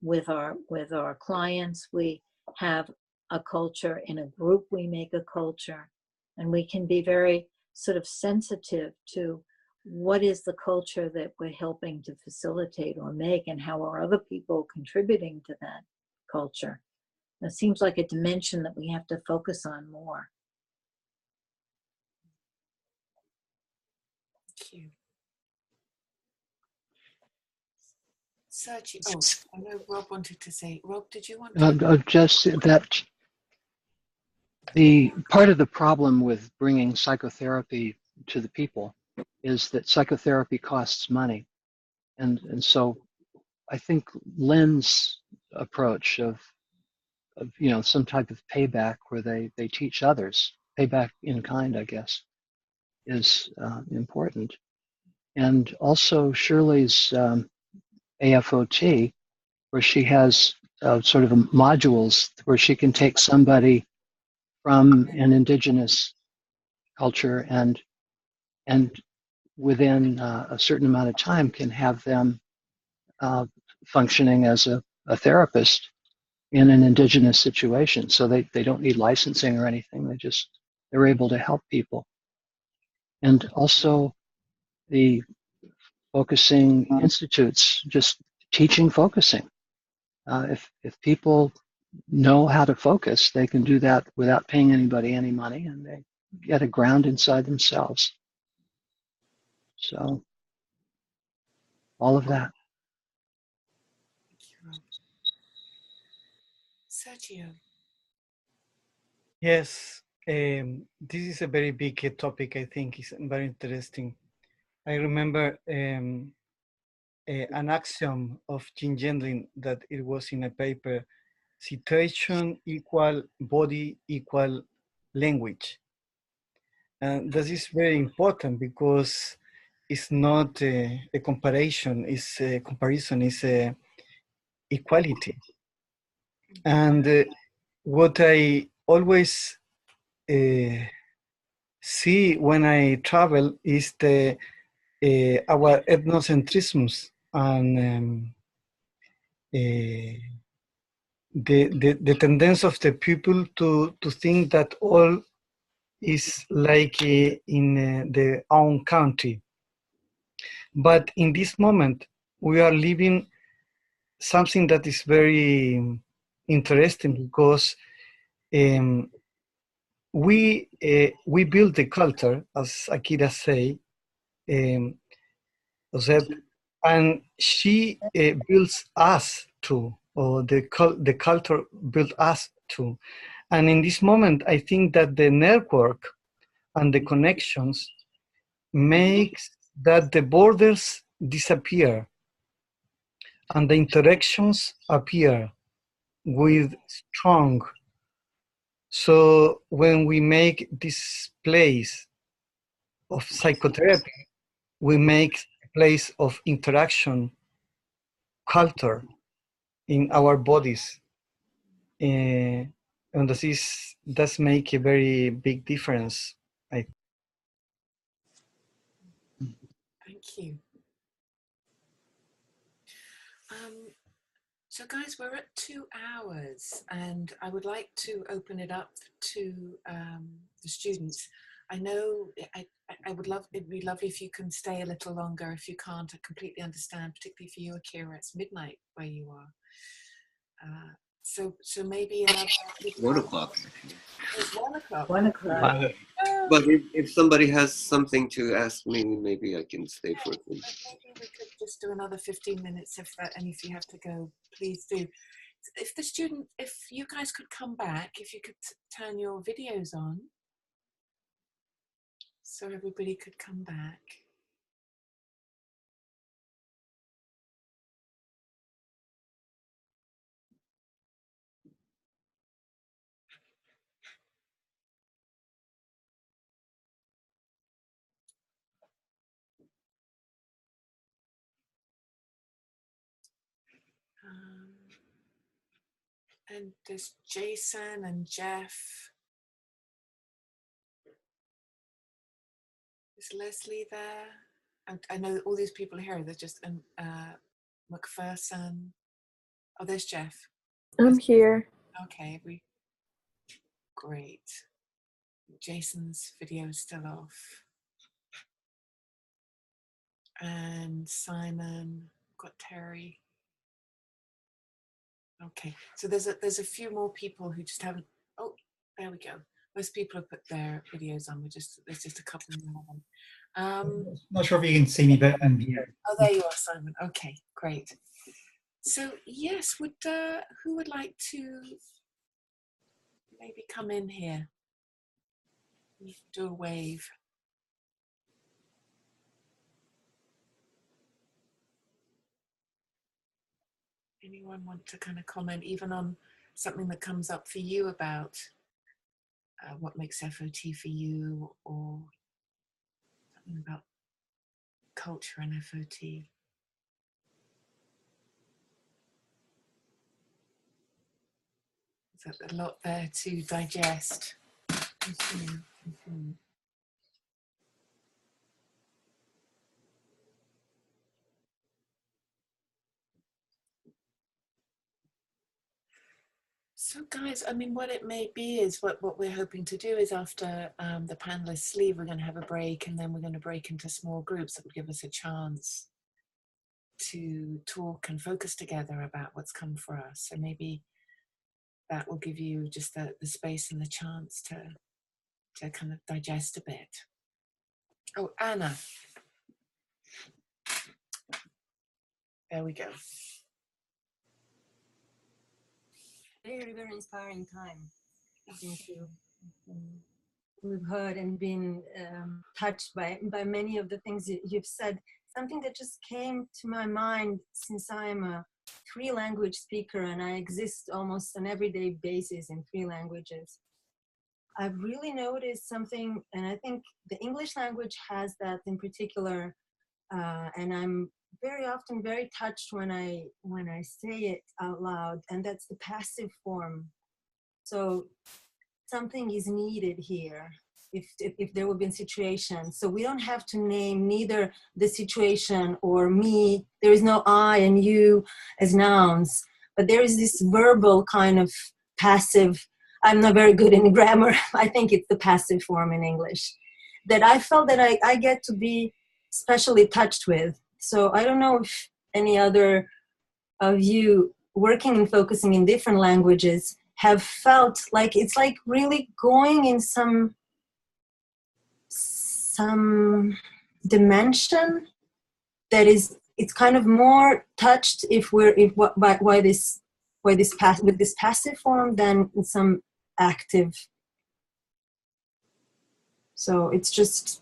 [SPEAKER 5] with our clients. We have a culture in a group. We make a culture, and we can be very sort of sensitive to what is the culture that we're helping to facilitate or make, and how are other people contributing to that culture. It seems like a dimension that we have to focus on more.
[SPEAKER 1] Thank you. Sergio, I know Rob wanted to say. Rob, did you want to?
[SPEAKER 6] Just that the part of the problem with bringing psychotherapy to the people is that psychotherapy costs money. And so I think Lynn's approach of some type of payback where they teach others, payback in kind, I guess, is important. And also Shirley's AFOT, where she has sort of modules where she can take somebody from an indigenous culture and within a certain amount of time can have them functioning as a therapist in an indigenous situation. So they don't need licensing or anything. They're able to help people. And also the focusing institutes, just teaching focusing. If people know how to focus, they can do that without paying anybody any money, and they get a ground inside themselves. So all of that.
[SPEAKER 1] Sergio.
[SPEAKER 4] Yes, this is a very big topic. I think it's very interesting. I remember an axiom of Jim Gendlin that it was in a paper: situation equal body equal language. And this is very important because it's not a comparison, it's a comparison, it's a equality. And what I always see when I travel is our ethnocentrisms and the tendency of the people to think that all is like in their own country. But in this moment, we are living something that is very interesting because we build the culture, as Akira say, and she builds us too, or the culture built us too. And in this moment, I think that the network and the connections makes that the borders disappear and the interactions appear with strong. So when we make this place of psychotherapy, we make a place of interaction, culture in our bodies. And this does make a very big difference.
[SPEAKER 1] Thank you. So guys, we're at 2 hours and I would like to open it up to the students. I know it'd be lovely if you can stay a little longer. If you can't, I completely understand, particularly for you, Akira, it's midnight where you are. So maybe another
[SPEAKER 3] 1 o'clock.
[SPEAKER 1] It's 1 o'clock.
[SPEAKER 5] 1 o'clock.
[SPEAKER 3] But if somebody has something to ask me, maybe I can stay for it.
[SPEAKER 1] Maybe we could just do another 15 minutes and if you have to go, please do. If you guys could come back, if you could turn your videos on. so everybody could come back. And there's Jason and Jeff. Is Leslie there? I know all these people here. They're just McPherson. Oh, there's Jeff.
[SPEAKER 7] I'm here.
[SPEAKER 1] Okay, great. Jason's video is still off. And Simon, got Terry. Okay, so there's a few more people who just haven't. Oh, there we go. Most people have put their videos on. There's just a couple more.
[SPEAKER 8] Not sure if you can see me, but I'm here.
[SPEAKER 1] Oh, there you are, Simon. Okay, great. So yes, who would like to maybe come in here? Do a wave. Anyone want to kind of comment even on something that comes up for you about what makes FOT for you, or something about culture and FOT? There's a lot there to digest. Mm-hmm. Mm-hmm. So guys, I mean, what it may be is what we're hoping to do is after the panelists leave, we're going to have a break, and then we're going to break into small groups that will give us a chance to talk and focus together about what's come for us. So maybe that will give you just the space and the chance to kind of digest a bit. Oh, Anna. There we go.
[SPEAKER 9] Very, very inspiring time. Thank you. We've heard and been touched by many of the things you've said. Something that just came to my mind, since I'm a 3-language speaker and I exist almost on an everyday basis in 3 languages. I've really noticed something, and I think the English language has that in particular, and I'm very often very touched when I say it out loud, and that's the passive form. So something is needed here if there would be a situation. So we don't have to name neither the situation or me. There is no I and you as nouns, but there is this verbal kind of passive. I'm not very good in grammar. I think it's the passive form in English that I felt that I get to be especially touched with. So I don't know if any other of you working and focusing in different languages have felt like it's like really going in some dimension that is, it's kind of more touched with this passive form than in some active. So it's just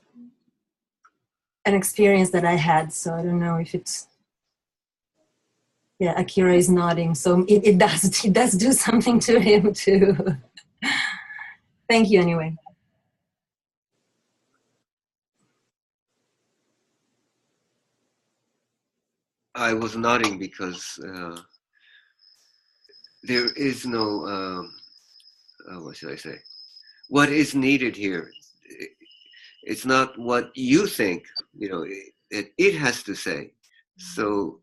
[SPEAKER 9] an experience that I had. So I don't know if it's, yeah, Akira is nodding. So it does do something to him too. Thank you anyway.
[SPEAKER 3] I was nodding because there is no, what should I say? What is needed here? It's not what you think, you know, it has to say. So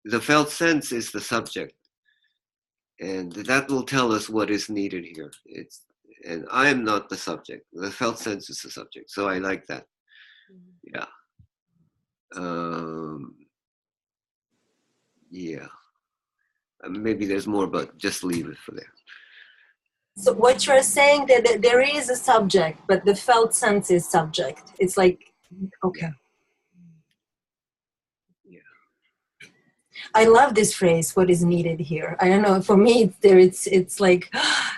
[SPEAKER 3] the felt sense is the subject, and that will tell us what is needed here. And I am not the subject. The felt sense is the subject. So I like that. Yeah. Yeah. Maybe there's more, but just leave it for there.
[SPEAKER 9] So what you're saying that there is a subject, but the felt sense is subject. It's like, okay.
[SPEAKER 3] Yeah.
[SPEAKER 9] I love this phrase, what is needed here. I don't know, for me, it's like,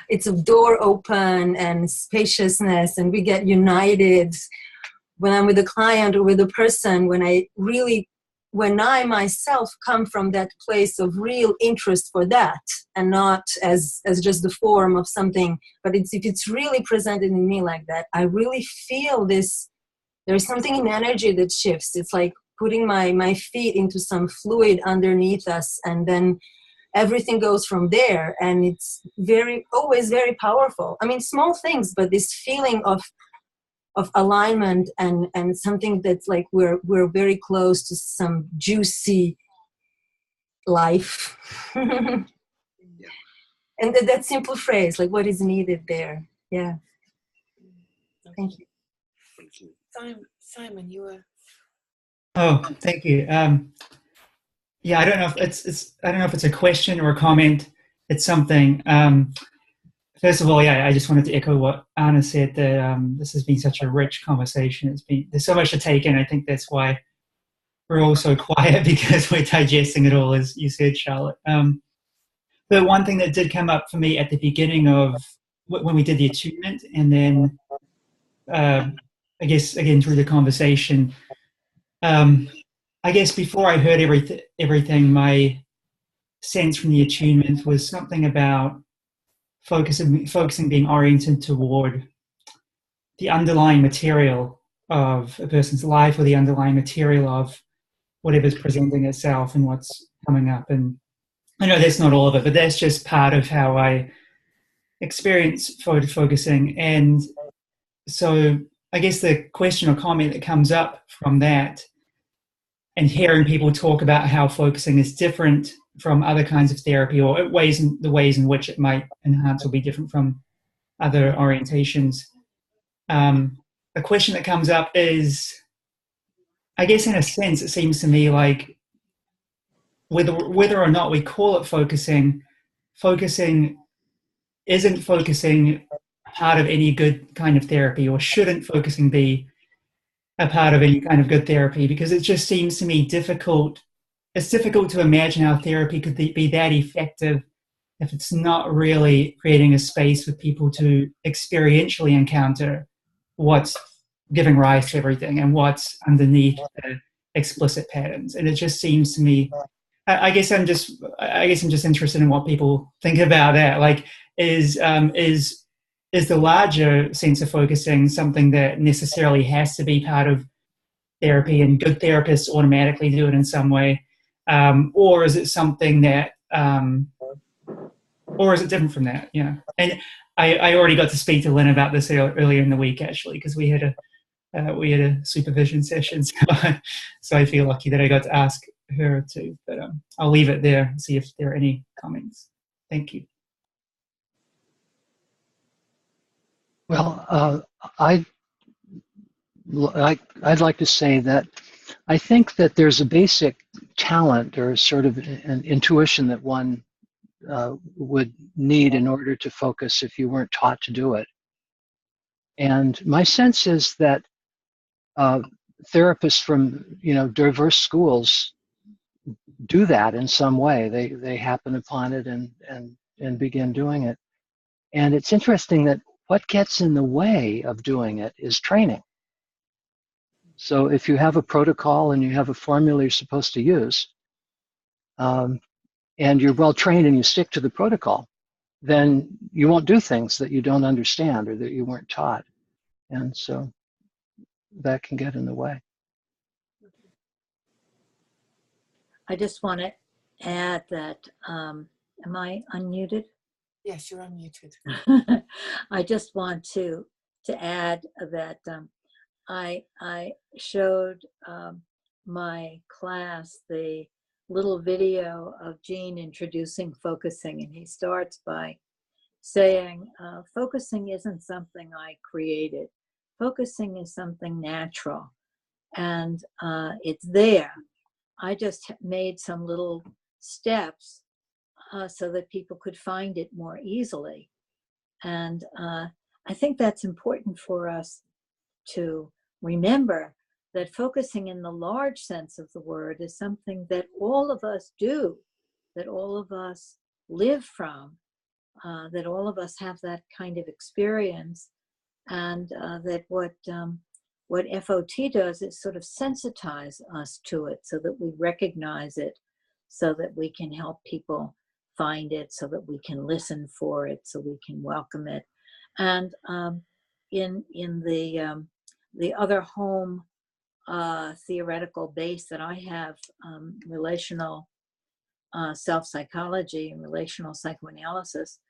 [SPEAKER 9] it's a door open and spaciousness, and we get united when I'm with a client or with a person, when I myself come from that place of real interest for that, and not as just the form of something, but if it's really presented in me like that, I really feel this, there's something in energy that shifts. It's like putting my feet into some fluid underneath us, and then everything goes from there, and it's always very powerful. I mean, small things, but this feeling of alignment and something that's like we're very close to some juicy life.
[SPEAKER 3] Yeah.
[SPEAKER 9] And that simple phrase, like what is needed there. Yeah. Thank you.
[SPEAKER 3] Thank you.
[SPEAKER 1] Simon, you were.
[SPEAKER 8] Oh, thank you. Yeah, I don't know if I don't know if it's a question or a comment. It's something. First of all, yeah, I just wanted to echo what Anna said, that this has been such a rich conversation. There's so much to take in. I think that's why we're all so quiet, because we're digesting it all, as you said, Charlotte. But one thing that did come up for me at the beginning of when we did the attunement, and then I guess again through the conversation, I guess before I heard everything, my sense from the attunement was something about focusing being oriented toward the underlying material of a person's life, or the underlying material of whatever's presenting itself and what's coming up. And I know that's not all of it, but that's just part of how I experience focusing. And so I guess the question or comment that comes up from that, and hearing people talk about how focusing is different from other kinds of therapy, or the ways in which it might enhance or be different from other orientations. The question that comes up is, I guess in a sense, it seems to me like whether or not we call it focusing isn't focusing part of any good kind of therapy, or shouldn't focusing be a part of any kind of good therapy, because it just seems to me difficult. It's difficult to imagine how therapy could be that effective if it's not really creating a space for people to experientially encounter what's giving rise to everything and what's underneath the explicit patterns. And it just seems to me, I guess I'm just interested in what people think about that. Like, is the larger sense of focusing something that necessarily has to be part of therapy, and good therapists automatically do it in some way, or is it something that, or is it different from that? Yeah. And I already got to speak to Lynn about this earlier in the week, actually, because we had a supervision session, so I feel lucky that I got to ask her too. But I'll leave it there and see if there are any comments. Thank you.
[SPEAKER 6] Well, I'd like to say that I think that there's a basic talent, or sort of an intuition, that one would need in order to focus if you weren't taught to do it. And my sense is that therapists from diverse schools do that in some way. They happen upon it and begin doing it. And it's interesting that what gets in the way of doing it is training. So if you have a protocol and you have a formula you're supposed to use, and you're well trained and you stick to the protocol, then you won't do things that you don't understand or that you weren't taught. And so that can get in the way.
[SPEAKER 5] I just want to add that, am I unmuted?
[SPEAKER 1] Yes, you're unmuted.
[SPEAKER 5] I just want to add that I showed my class the little video of Gene introducing focusing, and he starts by saying, focusing isn't something I created. Focusing is something natural, and it's there. I just made some little steps so that people could find it more easily. And I think that's important for us to remember, that focusing in the large sense of the word is something that all of us do, that all of us live from. that all of us have that kind of experience, and that what FOT does is sort of sensitize us to it so that we recognize it, so that we can help people find it, so that we can listen for it, so we can welcome it. And in the other home theoretical base that I have, relational self-psychology and relational psychoanalysis,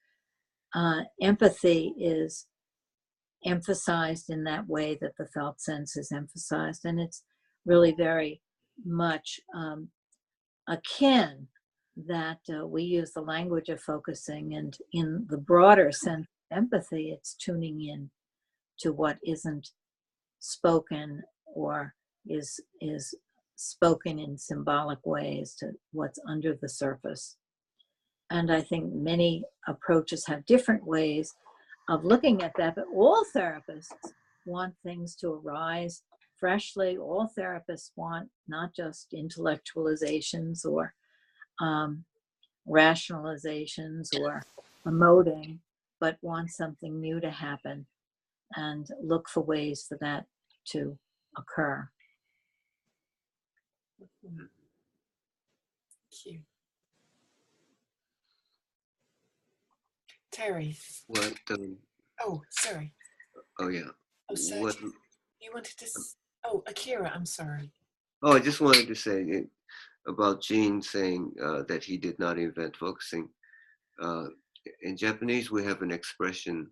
[SPEAKER 5] empathy is emphasized in that way that the felt sense is emphasized, and it's really very much akin that we use the language of focusing, and in the broader sense of empathy, it's tuning in to what isn't spoken or is spoken in symbolic ways, to what's under the surface. And I think many approaches have different ways of looking at that, but all therapists want things to arise freshly. All therapists want not just intellectualizations or rationalizations or emoting, but want something new to happen and look for ways for that to occur.
[SPEAKER 1] Thank you. Terry.
[SPEAKER 3] What?
[SPEAKER 1] Oh, sorry.
[SPEAKER 3] Oh yeah.
[SPEAKER 1] Oh, Sergio.
[SPEAKER 3] What?
[SPEAKER 1] You wanted to? Oh, Akira. I'm sorry.
[SPEAKER 3] Oh, I just wanted to say about Gene saying that he did not invent focusing. In Japanese, we have an expression.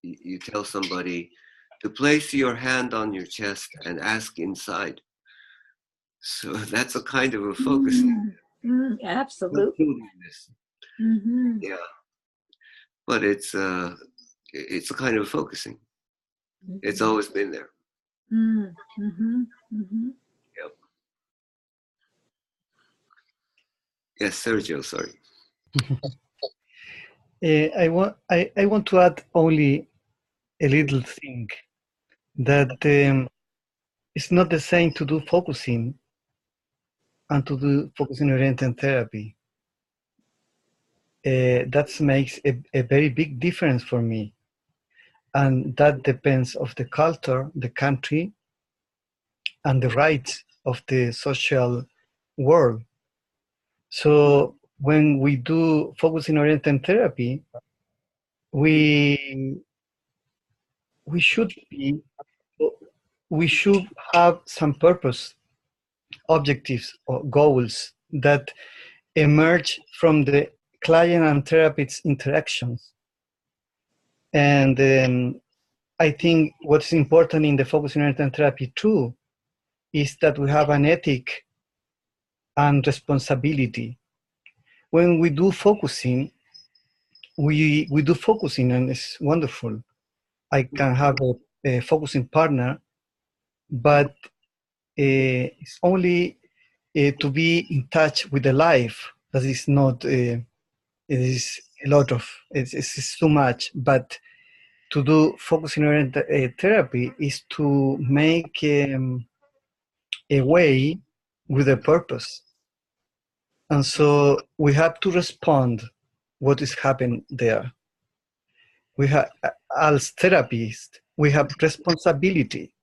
[SPEAKER 3] You tell somebody to place your hand on your chest and ask inside. So that's a kind of a focus.
[SPEAKER 5] Absolutely. Mm-hmm.
[SPEAKER 3] Yeah, but it's a kind of focusing. Mm-hmm. It's always been there.
[SPEAKER 5] Mm-hmm. Mm-hmm.
[SPEAKER 3] Yep. Yes, Sergio. Sorry.
[SPEAKER 4] I want to add only a little thing that it's not the same to do focusing and to do focusing oriented therapy. That makes a very big difference for me, and that depends of the culture, the country, and the rights of the social world. So when we do focusing oriented therapy, we should have some purpose, objectives or goals that emerge from the client and therapist's interactions. And I think what's important in the focusing oriented therapy too is that we have an ethic and responsibility. When we do focusing, we do focusing, and it's wonderful. I can have a focusing partner, but it's only to be in touch with the life. That is not, it is a lot of, it's too much, but to do focusing oriented therapy is to make a way with a purpose. And so we have to respond what is happening there. We have, as therapists, we have responsibility.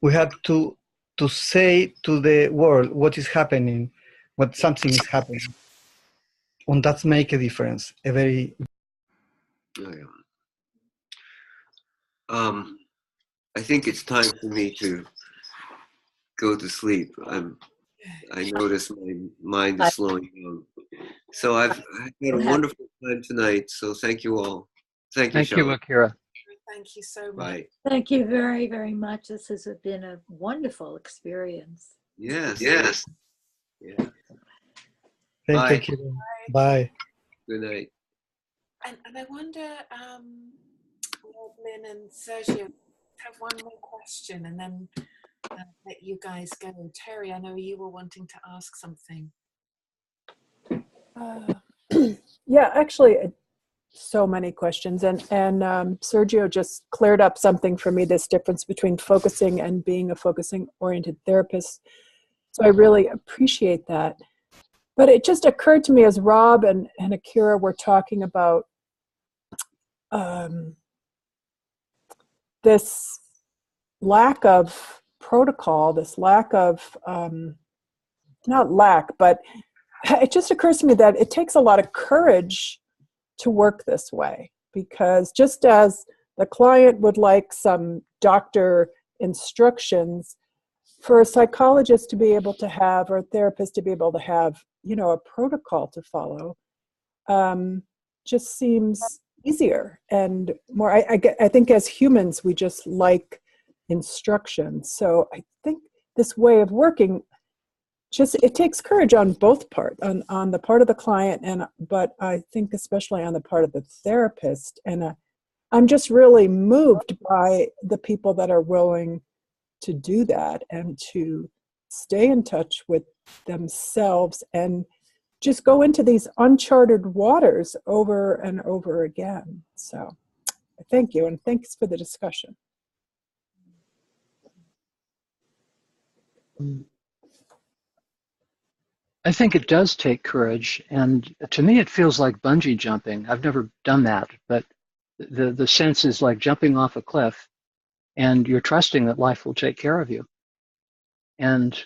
[SPEAKER 4] We have to say to the world what is happening, what something is happening. And that's make a difference, a very...
[SPEAKER 3] Oh, yeah. I think it's time for me to go to sleep. I notice my mind is slowing down. So I've had a wonderful time tonight. So thank you all. Thank you, Charlotte.
[SPEAKER 6] Akira.
[SPEAKER 1] Thank you so much.
[SPEAKER 3] Bye.
[SPEAKER 5] Thank you very, very much. This has been a wonderful experience.
[SPEAKER 3] Yes.
[SPEAKER 4] Yes.
[SPEAKER 3] Yeah.
[SPEAKER 4] Thank you. Bye.
[SPEAKER 3] Good night.
[SPEAKER 1] And I wonder, Lynn and Sergio, have one more question and then let you guys go. Terry, I know you were wanting to ask something.
[SPEAKER 7] Yeah, actually, so many questions. And Sergio just cleared up something for me, this difference between focusing and being a focusing-oriented therapist. So I really appreciate that. But it just occurred to me as Rob and Akira were talking about this lack of protocol, this lack of, not lack, but it just occurs to me that it takes a lot of courage to work this way, because just as the client would like some doctor instructions, for a psychologist to be able to have, or a therapist to be able to have, a protocol to follow, just seems easier and more. I think as humans, we just like instruction. So I think this way of working, it takes courage on both parts, on the part of the client, but I think especially on the part of the therapist. And I'm just really moved by the people that are willing to do that and to stay in touch with themselves and just go into these uncharted waters over and over again. So thank you, and thanks for the discussion.
[SPEAKER 6] I think it does take courage, and to me it feels like bungee jumping. I've never done that, but the sense is like jumping off a cliff, and you're trusting that life will take care of you. And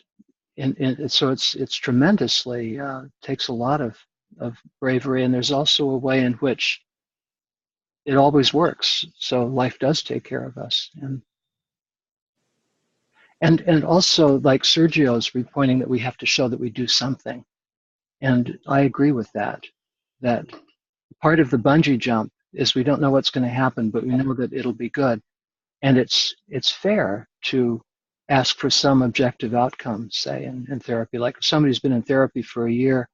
[SPEAKER 6] so it's tremendously takes a lot of bravery, and there's also a way in which it always works. So life does take care of us, and also, like Sergio's pointing that we have to show that we do something, and I agree with that. That part of the bungee jump is we don't know what's going to happen, but we know that it'll be good, and it's fair to ask for some objective outcome, say in therapy. Like if somebody's been in therapy for a year,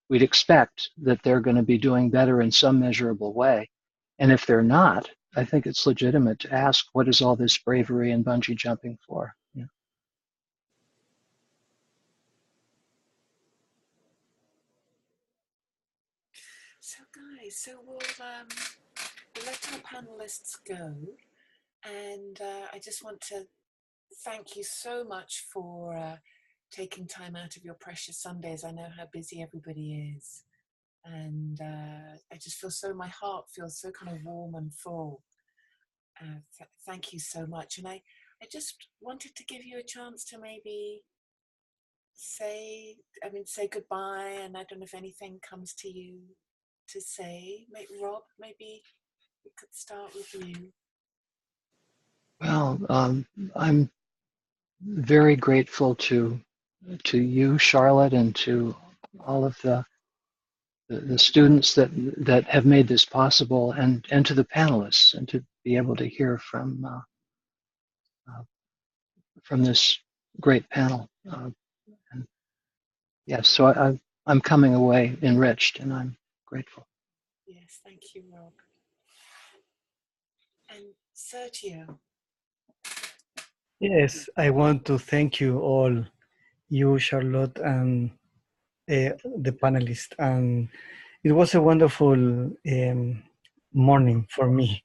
[SPEAKER 6] we'd expect that they're going to be doing better in some measurable way, and if they're not, I think it's legitimate to ask, what is all this bravery and bungee jumping for? Yeah.
[SPEAKER 1] So guys, we'll let our panelists go, and I just want to thank you so much for taking time out of your precious Sundays. I know how busy everybody is, and I just feel my heart feels so kind of warm and full. Thank you so much. And I just wanted to give you a chance to maybe say goodbye, and I don't know if anything comes to you to say. Rob, maybe we could start with you.
[SPEAKER 6] Well, I'm very grateful to you, Charlotte, and to all of the students that have made this possible, and to the panelists, and to be able to hear from this great panel. And yes, so I'm coming away enriched, and I'm grateful.
[SPEAKER 1] Yes, thank you, Rob. And Sergio.
[SPEAKER 4] Yes, I want to thank you all, you, Charlotte, and the panelists. And it was a wonderful morning for me.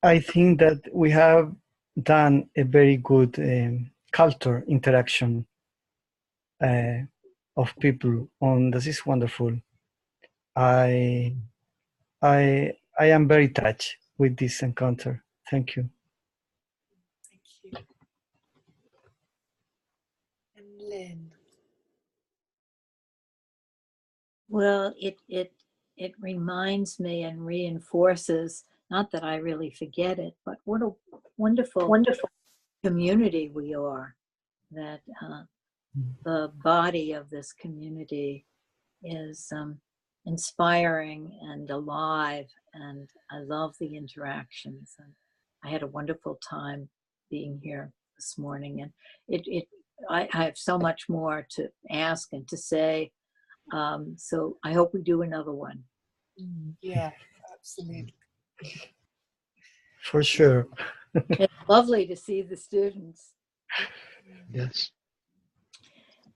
[SPEAKER 4] I think that we have done a very good culture interaction of people, and this is wonderful. I am very touched with this encounter. Thank you.
[SPEAKER 1] Thank you. And Lynn.
[SPEAKER 5] Well, it reminds me and reinforces, not that I really forget it, but what a wonderful community we are. That the body of this community is inspiring and alive, and I love the interactions. And I had a wonderful time being here this morning, and I have so much more to ask and to say. So I hope we do another one.
[SPEAKER 1] Yeah, absolutely.
[SPEAKER 4] For sure.
[SPEAKER 5] It's lovely to see the students.
[SPEAKER 6] Yes.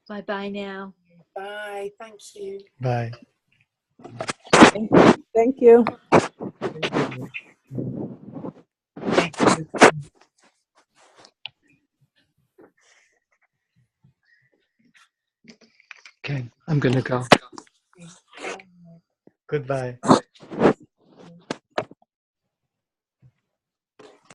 [SPEAKER 5] Bye-bye now.
[SPEAKER 1] Bye. Thank you.
[SPEAKER 4] Bye.
[SPEAKER 7] Thank you.
[SPEAKER 1] Thank you.
[SPEAKER 6] Okay, I'm going to go.
[SPEAKER 4] Goodbye.